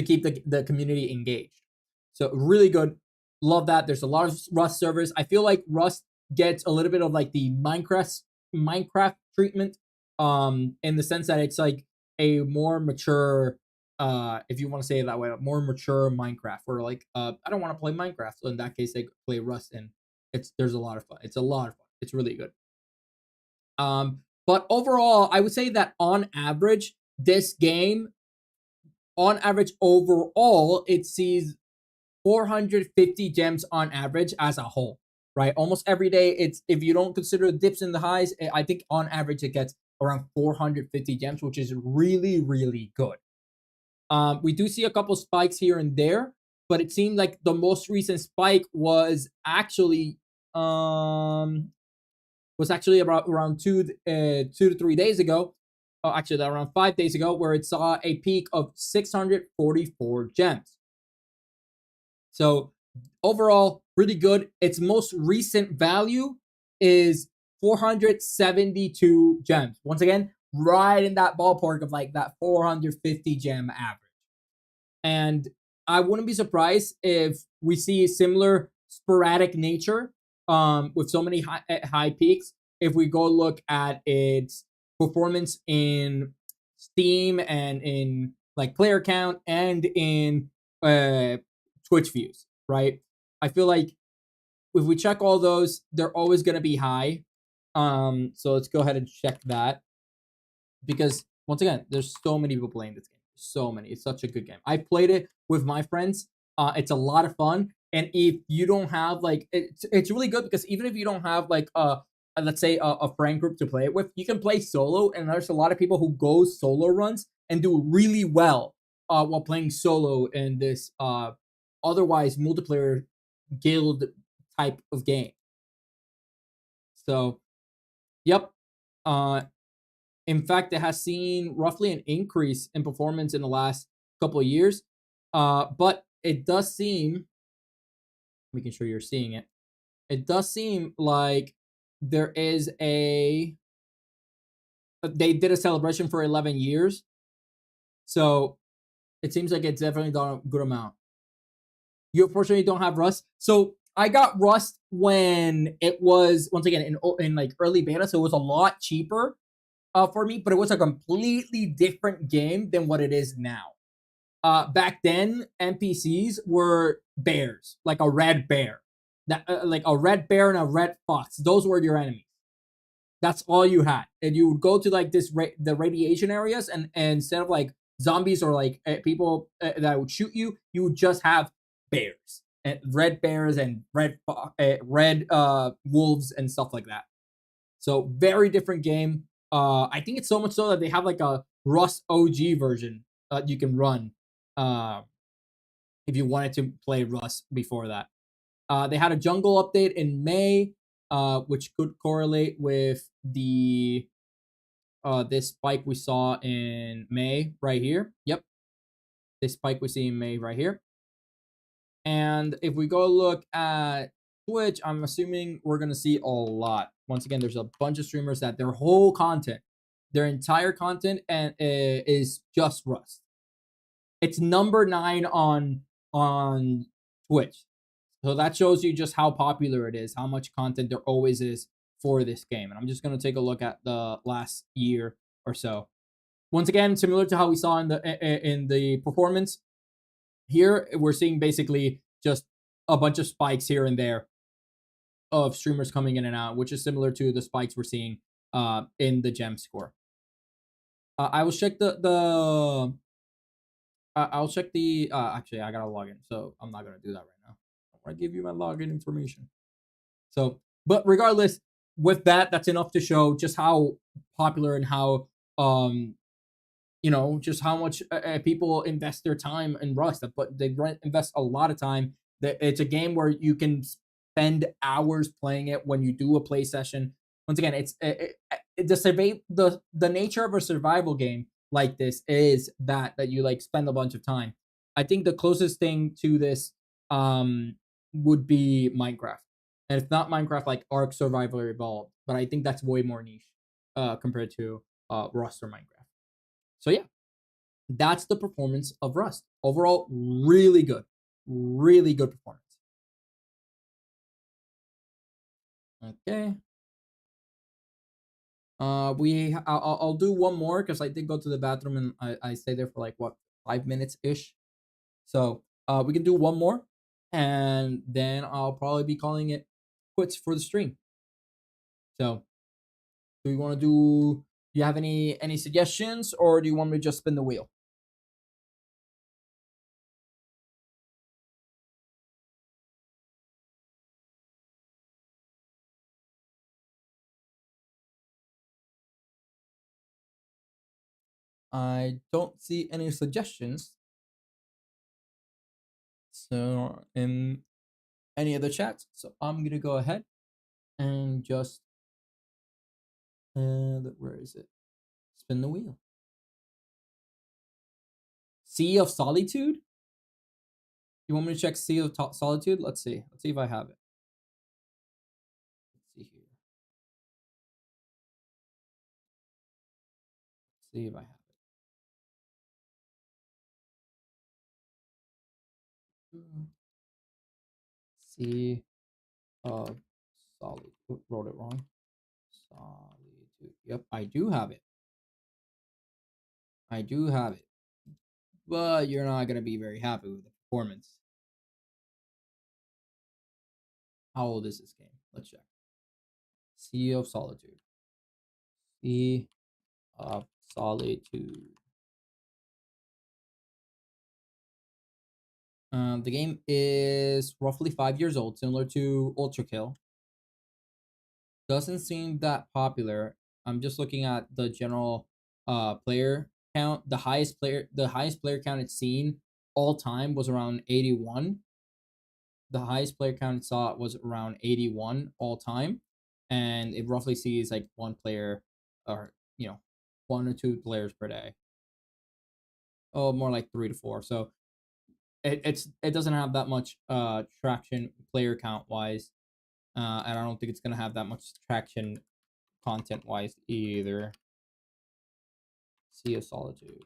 keep the community engaged. So really good. Love that. There's a lot of Rust servers. I feel like Rust gets a little bit of like the Minecraft treatment, in the sense that it's like a more mature, if you want to say it that way, a more mature Minecraft, where like I don't want to play Minecraft, so in that case they play Rust, and there's a lot of fun. It's a lot of fun. It's really good. But overall, I would say that on average, this game, on average overall, it sees 450 gems on average as a whole, right? Almost every day, it's, if you don't consider the dips and the highs, I think on average it gets around 450 gems, which is really, really good. We do see a couple spikes here and there, but it seemed like the most recent spike was actually about around 2 to 3 days ago. Oh, actually, around 5 days ago, where it saw a peak of 644 gems. So overall, really good. Its most recent value is 472 gems. Once again, right in that ballpark of like that 450 gem average. And I wouldn't be surprised if we see similar sporadic nature with so many high peaks. If we go look at its performance in Steam and in like player count and in uh, Twitch views, right? I feel like if we check all those, they're always going to be high. So let's go ahead and check that because once again, there's so many people playing this game. So many. It's such a good game. I played it with my friends. It's a lot of fun. And if you don't have like, it's really good because even if you don't have like let's say a friend group to play it with, you can play solo. And there's a lot of people who go solo runs and do really well while playing solo in this otherwise multiplayer guild type of game. So, yep. In fact, it has seen roughly an increase in performance in the last couple of years. But it does seem, making sure you're seeing it, it does seem like there is they did a celebration for 11 years. So it seems like it's definitely done a good amount. You unfortunately don't have Rust. So I got Rust when it was, once again, in like early beta. So it was a lot cheaper for me, but it was a completely different game than what it is now. Back then, NPCs were bears, like a red bear, like a red bear and a red fox. Those were your enemies. That's all you had, and you would go to like the radiation areas, and instead of like zombies or like people that would shoot you, you would just have bears and red bears and red wolves and stuff like that. So very different game. I think it's so much so that they have like a Rust OG version that you can run uh, if you wanted to play Rust before that. They had a jungle update in May, which could correlate with the this spike we saw in May right here. Yep, this spike we see in May right here. And if we go look at Twitch, I'm assuming we're gonna see a lot. Once again, there's a bunch of streamers that their whole content, their entire content, and is just Rust. It's number 9 on Twitch, so that shows you just how popular it is, how much content there always is for this game. And I'm just gonna take a look at the last year or so. Once again, similar to how we saw in the performance, here we're seeing basically just a bunch of spikes here and there of streamers coming in and out, which is similar to the spikes we're seeing in the gem score. I will check I'll check the actually I gotta log in, so I'm not gonna do that right now. I want to give you my login information. So, but regardless, with that, that's enough to show just how popular and how just how much people invest their time in Rust. But they invest a lot of time. It's a game where you can spend hours playing it when you do a play session. Once again, it's the nature of a survival game like this is that you like spend a bunch of time. I think the closest thing to this would be Minecraft, and if not Minecraft, like Ark Survival Evolved. But I think that's way more niche compared to Rust or Minecraft. So yeah, that's the performance of Rust. Overall, really good. Really good performance. Okay. I'll do one more because I did go to the bathroom and I stayed there for like what 5 minutes ish. So we can do one more, and then I'll probably be calling it quits for the stream. So do you want to do? Do you have any suggestions, or do you want me to just spin the wheel? I don't see any suggestions. So in any other chats, so I'm gonna go ahead and just where is it? Spin the wheel. Sea of Solitude. You want me to check Sea of Solitude? Let's see. Let's see if I have it. Let's see here. Let's see if I have it. Sea of Solitude. Wrote it wrong. Solitude. Yep, I do have it. I do have it. But you're not gonna be very happy with the performance. How old is this game? Let's check. Sea of Solitude. Sea of Solitude. The game is roughly 5 years old, similar to Ultra Kill. Doesn't seem that popular. I'm just looking at the general player count. The highest player count it's seen all time was around 81. The highest player count it saw was around 81 all time, and it roughly sees like one player, or 1 or 2 players per day. Oh, more like 3 to 4. So it doesn't have that much traction player count wise, and I don't think it's gonna have that much traction content wise either. Sea of Solitude.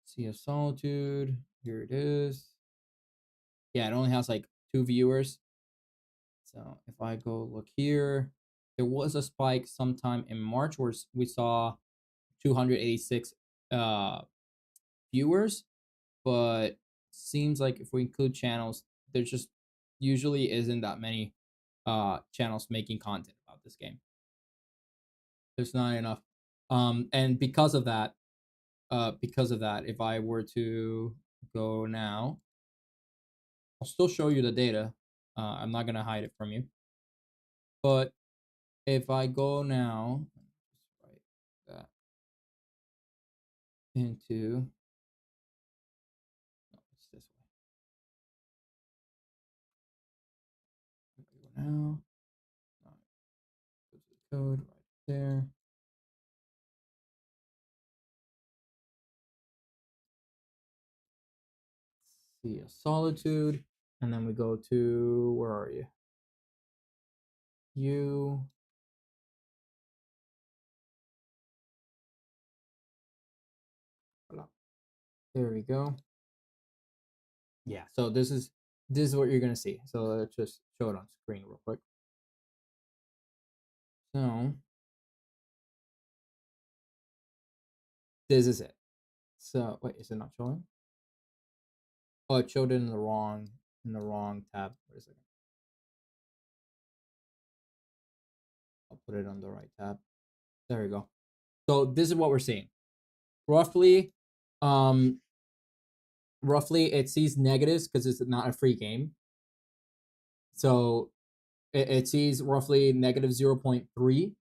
Sea of Solitude. Here it is. Yeah, it only has like 2 viewers. So if I go look here, there was a spike sometime in March where we saw 286 viewers, but seems like if we include channels, there just usually isn't that many channels making content about this game. There's not enough. And because of that, if I were to go now, I'll still show you the data. I'm not gonna hide it from you. But if I go now, just write that into, no, it's this way. Go now. Go to the code right there. Sea of Solitude, and then we go to, where are you? You. There we go. Yeah. So this is what you're gonna see. So let's just show it on screen real quick. So this is it. So wait, is it not showing? Oh, it showed it in the wrong tab. Wait a second. I'll put it on the right tab. There we go. So this is what we're seeing. Roughly, um, it sees negatives because it's not a free game. So it sees roughly negative 0.3,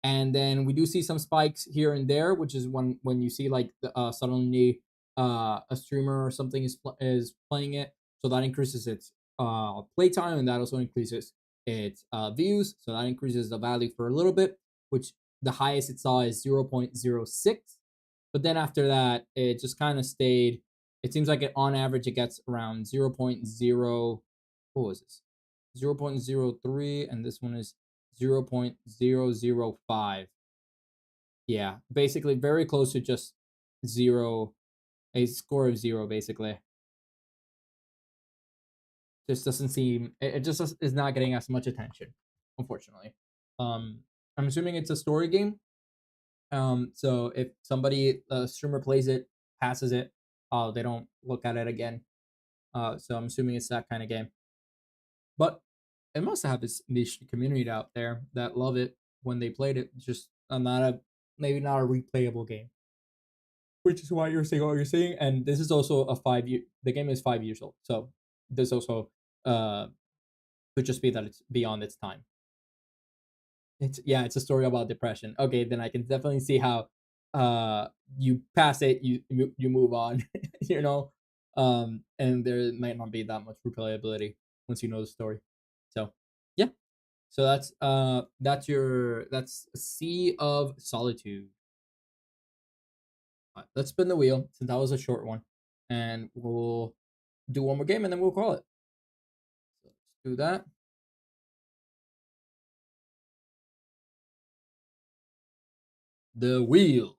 and then we do see some spikes here and there, which is when you see like suddenly a streamer or something is playing it, so that increases its playtime, and that also increases its views, so that increases the value for a little bit, which the highest it saw is 0.06, but then after that it just kind of stayed. It seems like on average it gets around 0.0, what was this, 0.03, and this one is 0.005. Yeah, basically very close to just zero, a score of zero, basically. Just doesn't seem, it just is not getting as much attention, unfortunately. Um, I'm assuming it's a story game. So if somebody, a streamer plays it, passes it, they don't look at it again. So I'm assuming it's that kind of game. But it must have this niche community out there that love it when they played it. It's just not a, maybe not a replayable game, which is why you're saying what you're saying. And this is also a 5 year. The game is 5 years old, so this also uh could just be that it's beyond its time. It's a story about depression. Okay, then I can definitely see how you pass it, you move on, you know, and there might not be that much replayability once you know the story. So yeah, so that's Sea of Solitude. Let's spin the wheel since that was a short one, and we'll do one more game and then we'll call it. So let's do that. The wheel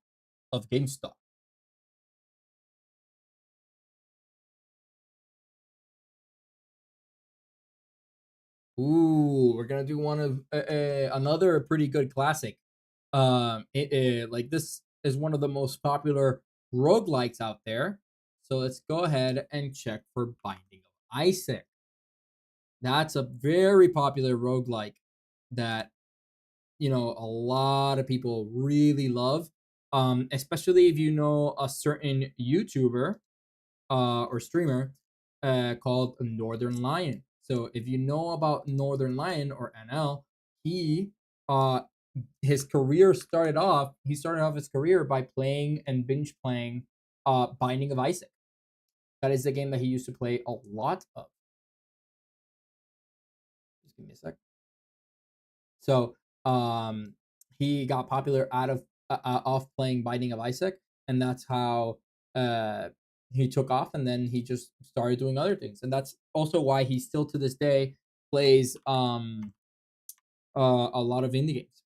of GameStop. Ooh, we're gonna do one of another pretty good classic. Like this is one of the most popular roguelikes out there. So let's go ahead and check for Binding of Isaac. That's a very popular roguelike that a lot of people really love. Especially if you know a certain YouTuber or streamer called Northern Lion. So if you know about Northern Lion or NL, he uh his career started off. He started off his career by playing and binge playing Binding of Isaac. That is the game that he used to play a lot of. Just give me a sec. So he got popular out of off playing Binding of Isaac, and that's how uh, he took off. And then he just started doing other things, and that's also why he still to this day plays a lot of indie games.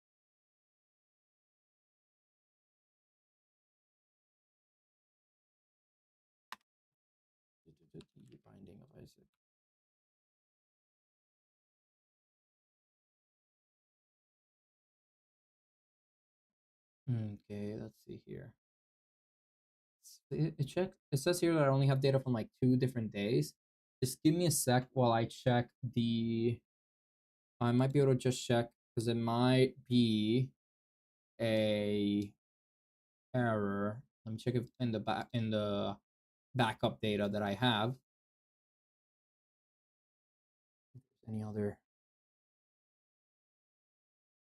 Binding of Isaac. Okay, let's see here. It says here that I only have data from like 2 different days. Just give me a sec while I check the. I might be able to just check because it might be a error. Let me check if in the backup data that I have. Any other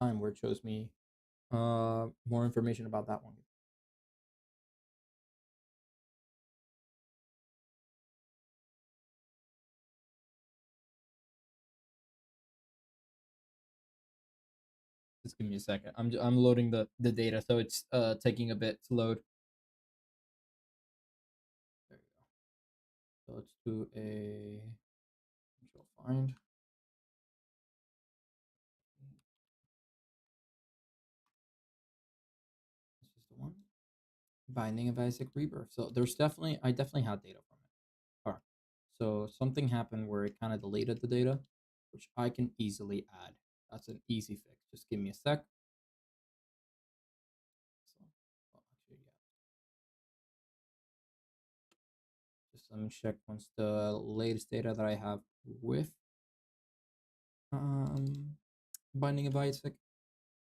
time where it shows me more information about that one. Just give me a second. I'm loading the data, so it's taking a bit to load. There we go. So let's do a control find. This is the one. Binding of Isaac Rebirth. So I definitely had data from it. All right. So something happened where it kind of deleted the data, which I can easily add. That's an easy fix. Just give me a sec. So, well, actually, yeah. Just let me check once the latest data that I have with um, Binding of Isaac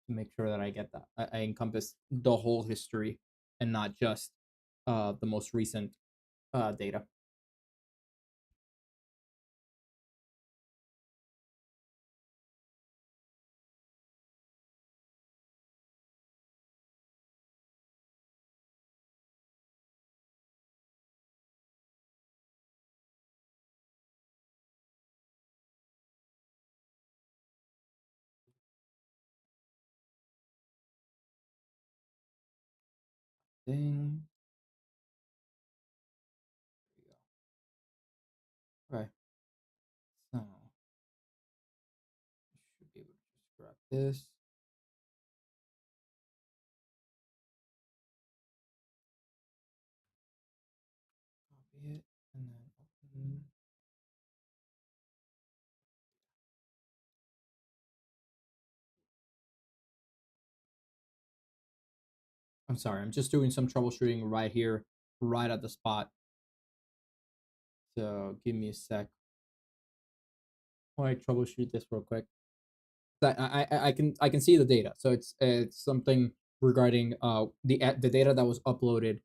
to make sure that I get that. I encompass the whole history and not just the most recent data. Ding. There you go. Okay. So should be able to just grab this. Copy it and then open. I'm sorry, I'm just doing some troubleshooting right here, right at the spot. So give me a sec. While I troubleshoot this real quick. I can see the data. So it's something regarding the data that was uploaded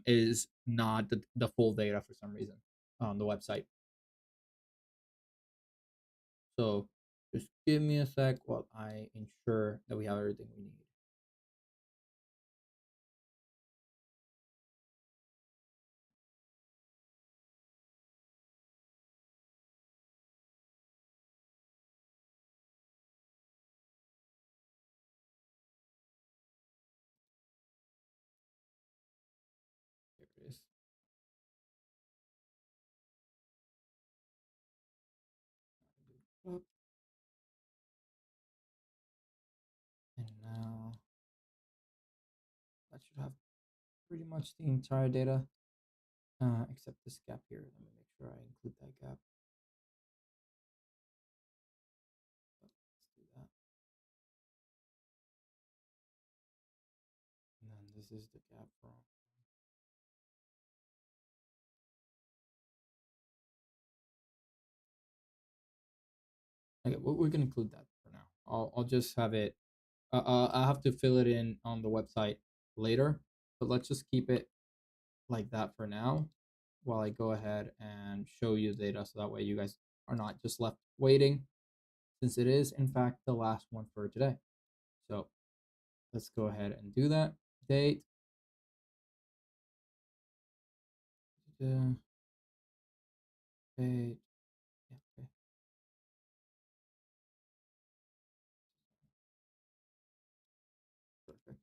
is not the full data for some reason on the website. So just give me a sec while I ensure that we have everything we need. Here it is. And now that should have pretty much the entire data, except this gap here. Let me make sure I include that gap. This is the gap from. Okay, we can include that for now. I'll just have it. I'll have to fill it in on the website later, but let's just keep it like that for now while I go ahead and show you the data so that way you guys are not just left waiting, since it is in fact the last one for today. So let's go ahead and do that. Date. Date. Yeah, okay. Perfect.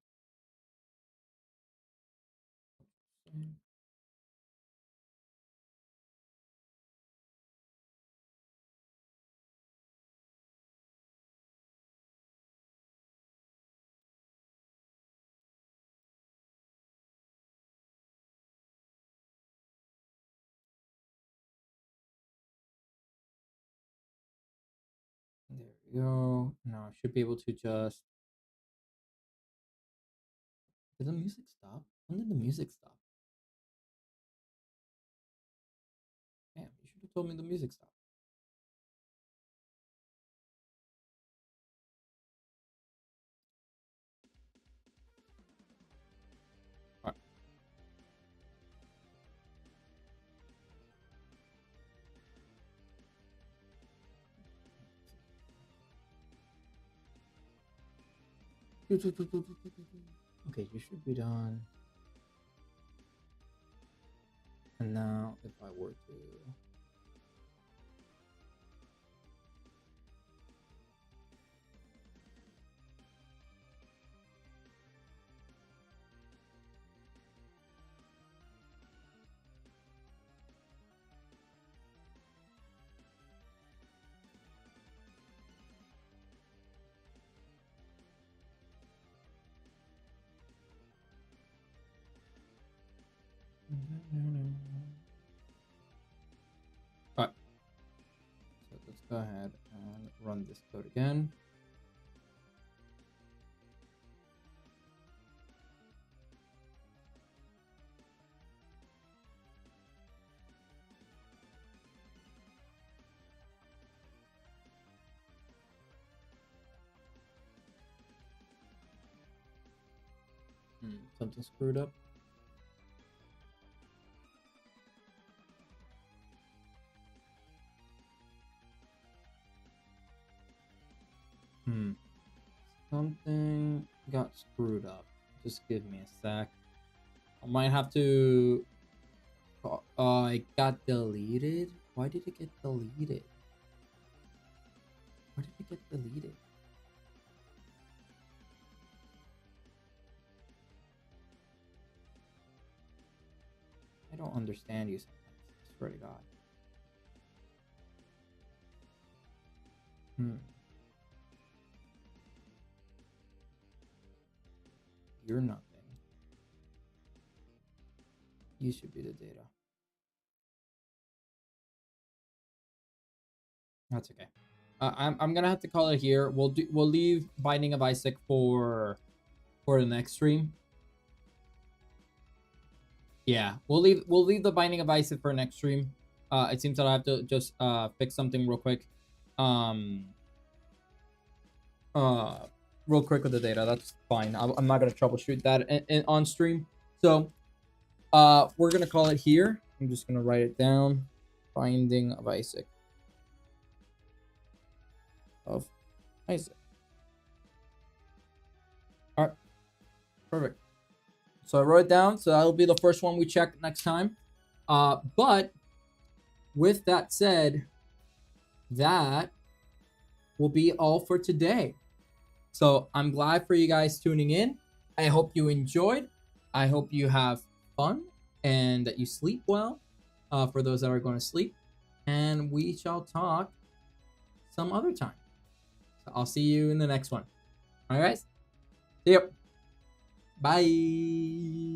There we go. Now I should be able to just. Did the music stop? When did the music stop? Damn, you should have told me the music stopped. Alright. Okay, you should be done. And now, if I were to. Alright. So let's go ahead and run this code again. Something screwed up. Something got screwed up. Just give me a sec. I might have to. It got deleted. Why did it get deleted? Why did it get deleted? I don't understand you sometimes. I swear to God. You're nothing. You should be the data. That's okay. I'm gonna have to call it here. We'll leave Binding of Isaac for the next stream. Yeah, we'll leave the Binding of Isaac for next stream. It seems that I have to just fix something real quick. Real quick with the data. That's fine. I'm not gonna troubleshoot that on stream. So, we're gonna call it here. I'm just gonna write it down. Binding of Isaac. Of Isaac. All right, perfect. So I wrote it down. So that'll be the first one we check next time. But with that said, that will be all for today. So I'm glad for you guys tuning in. I hope you enjoyed. I hope you have fun and that you sleep well. For those that are going to sleep, and we shall talk some other time. So I'll see you in the next one. All right, guys. See you. Bye.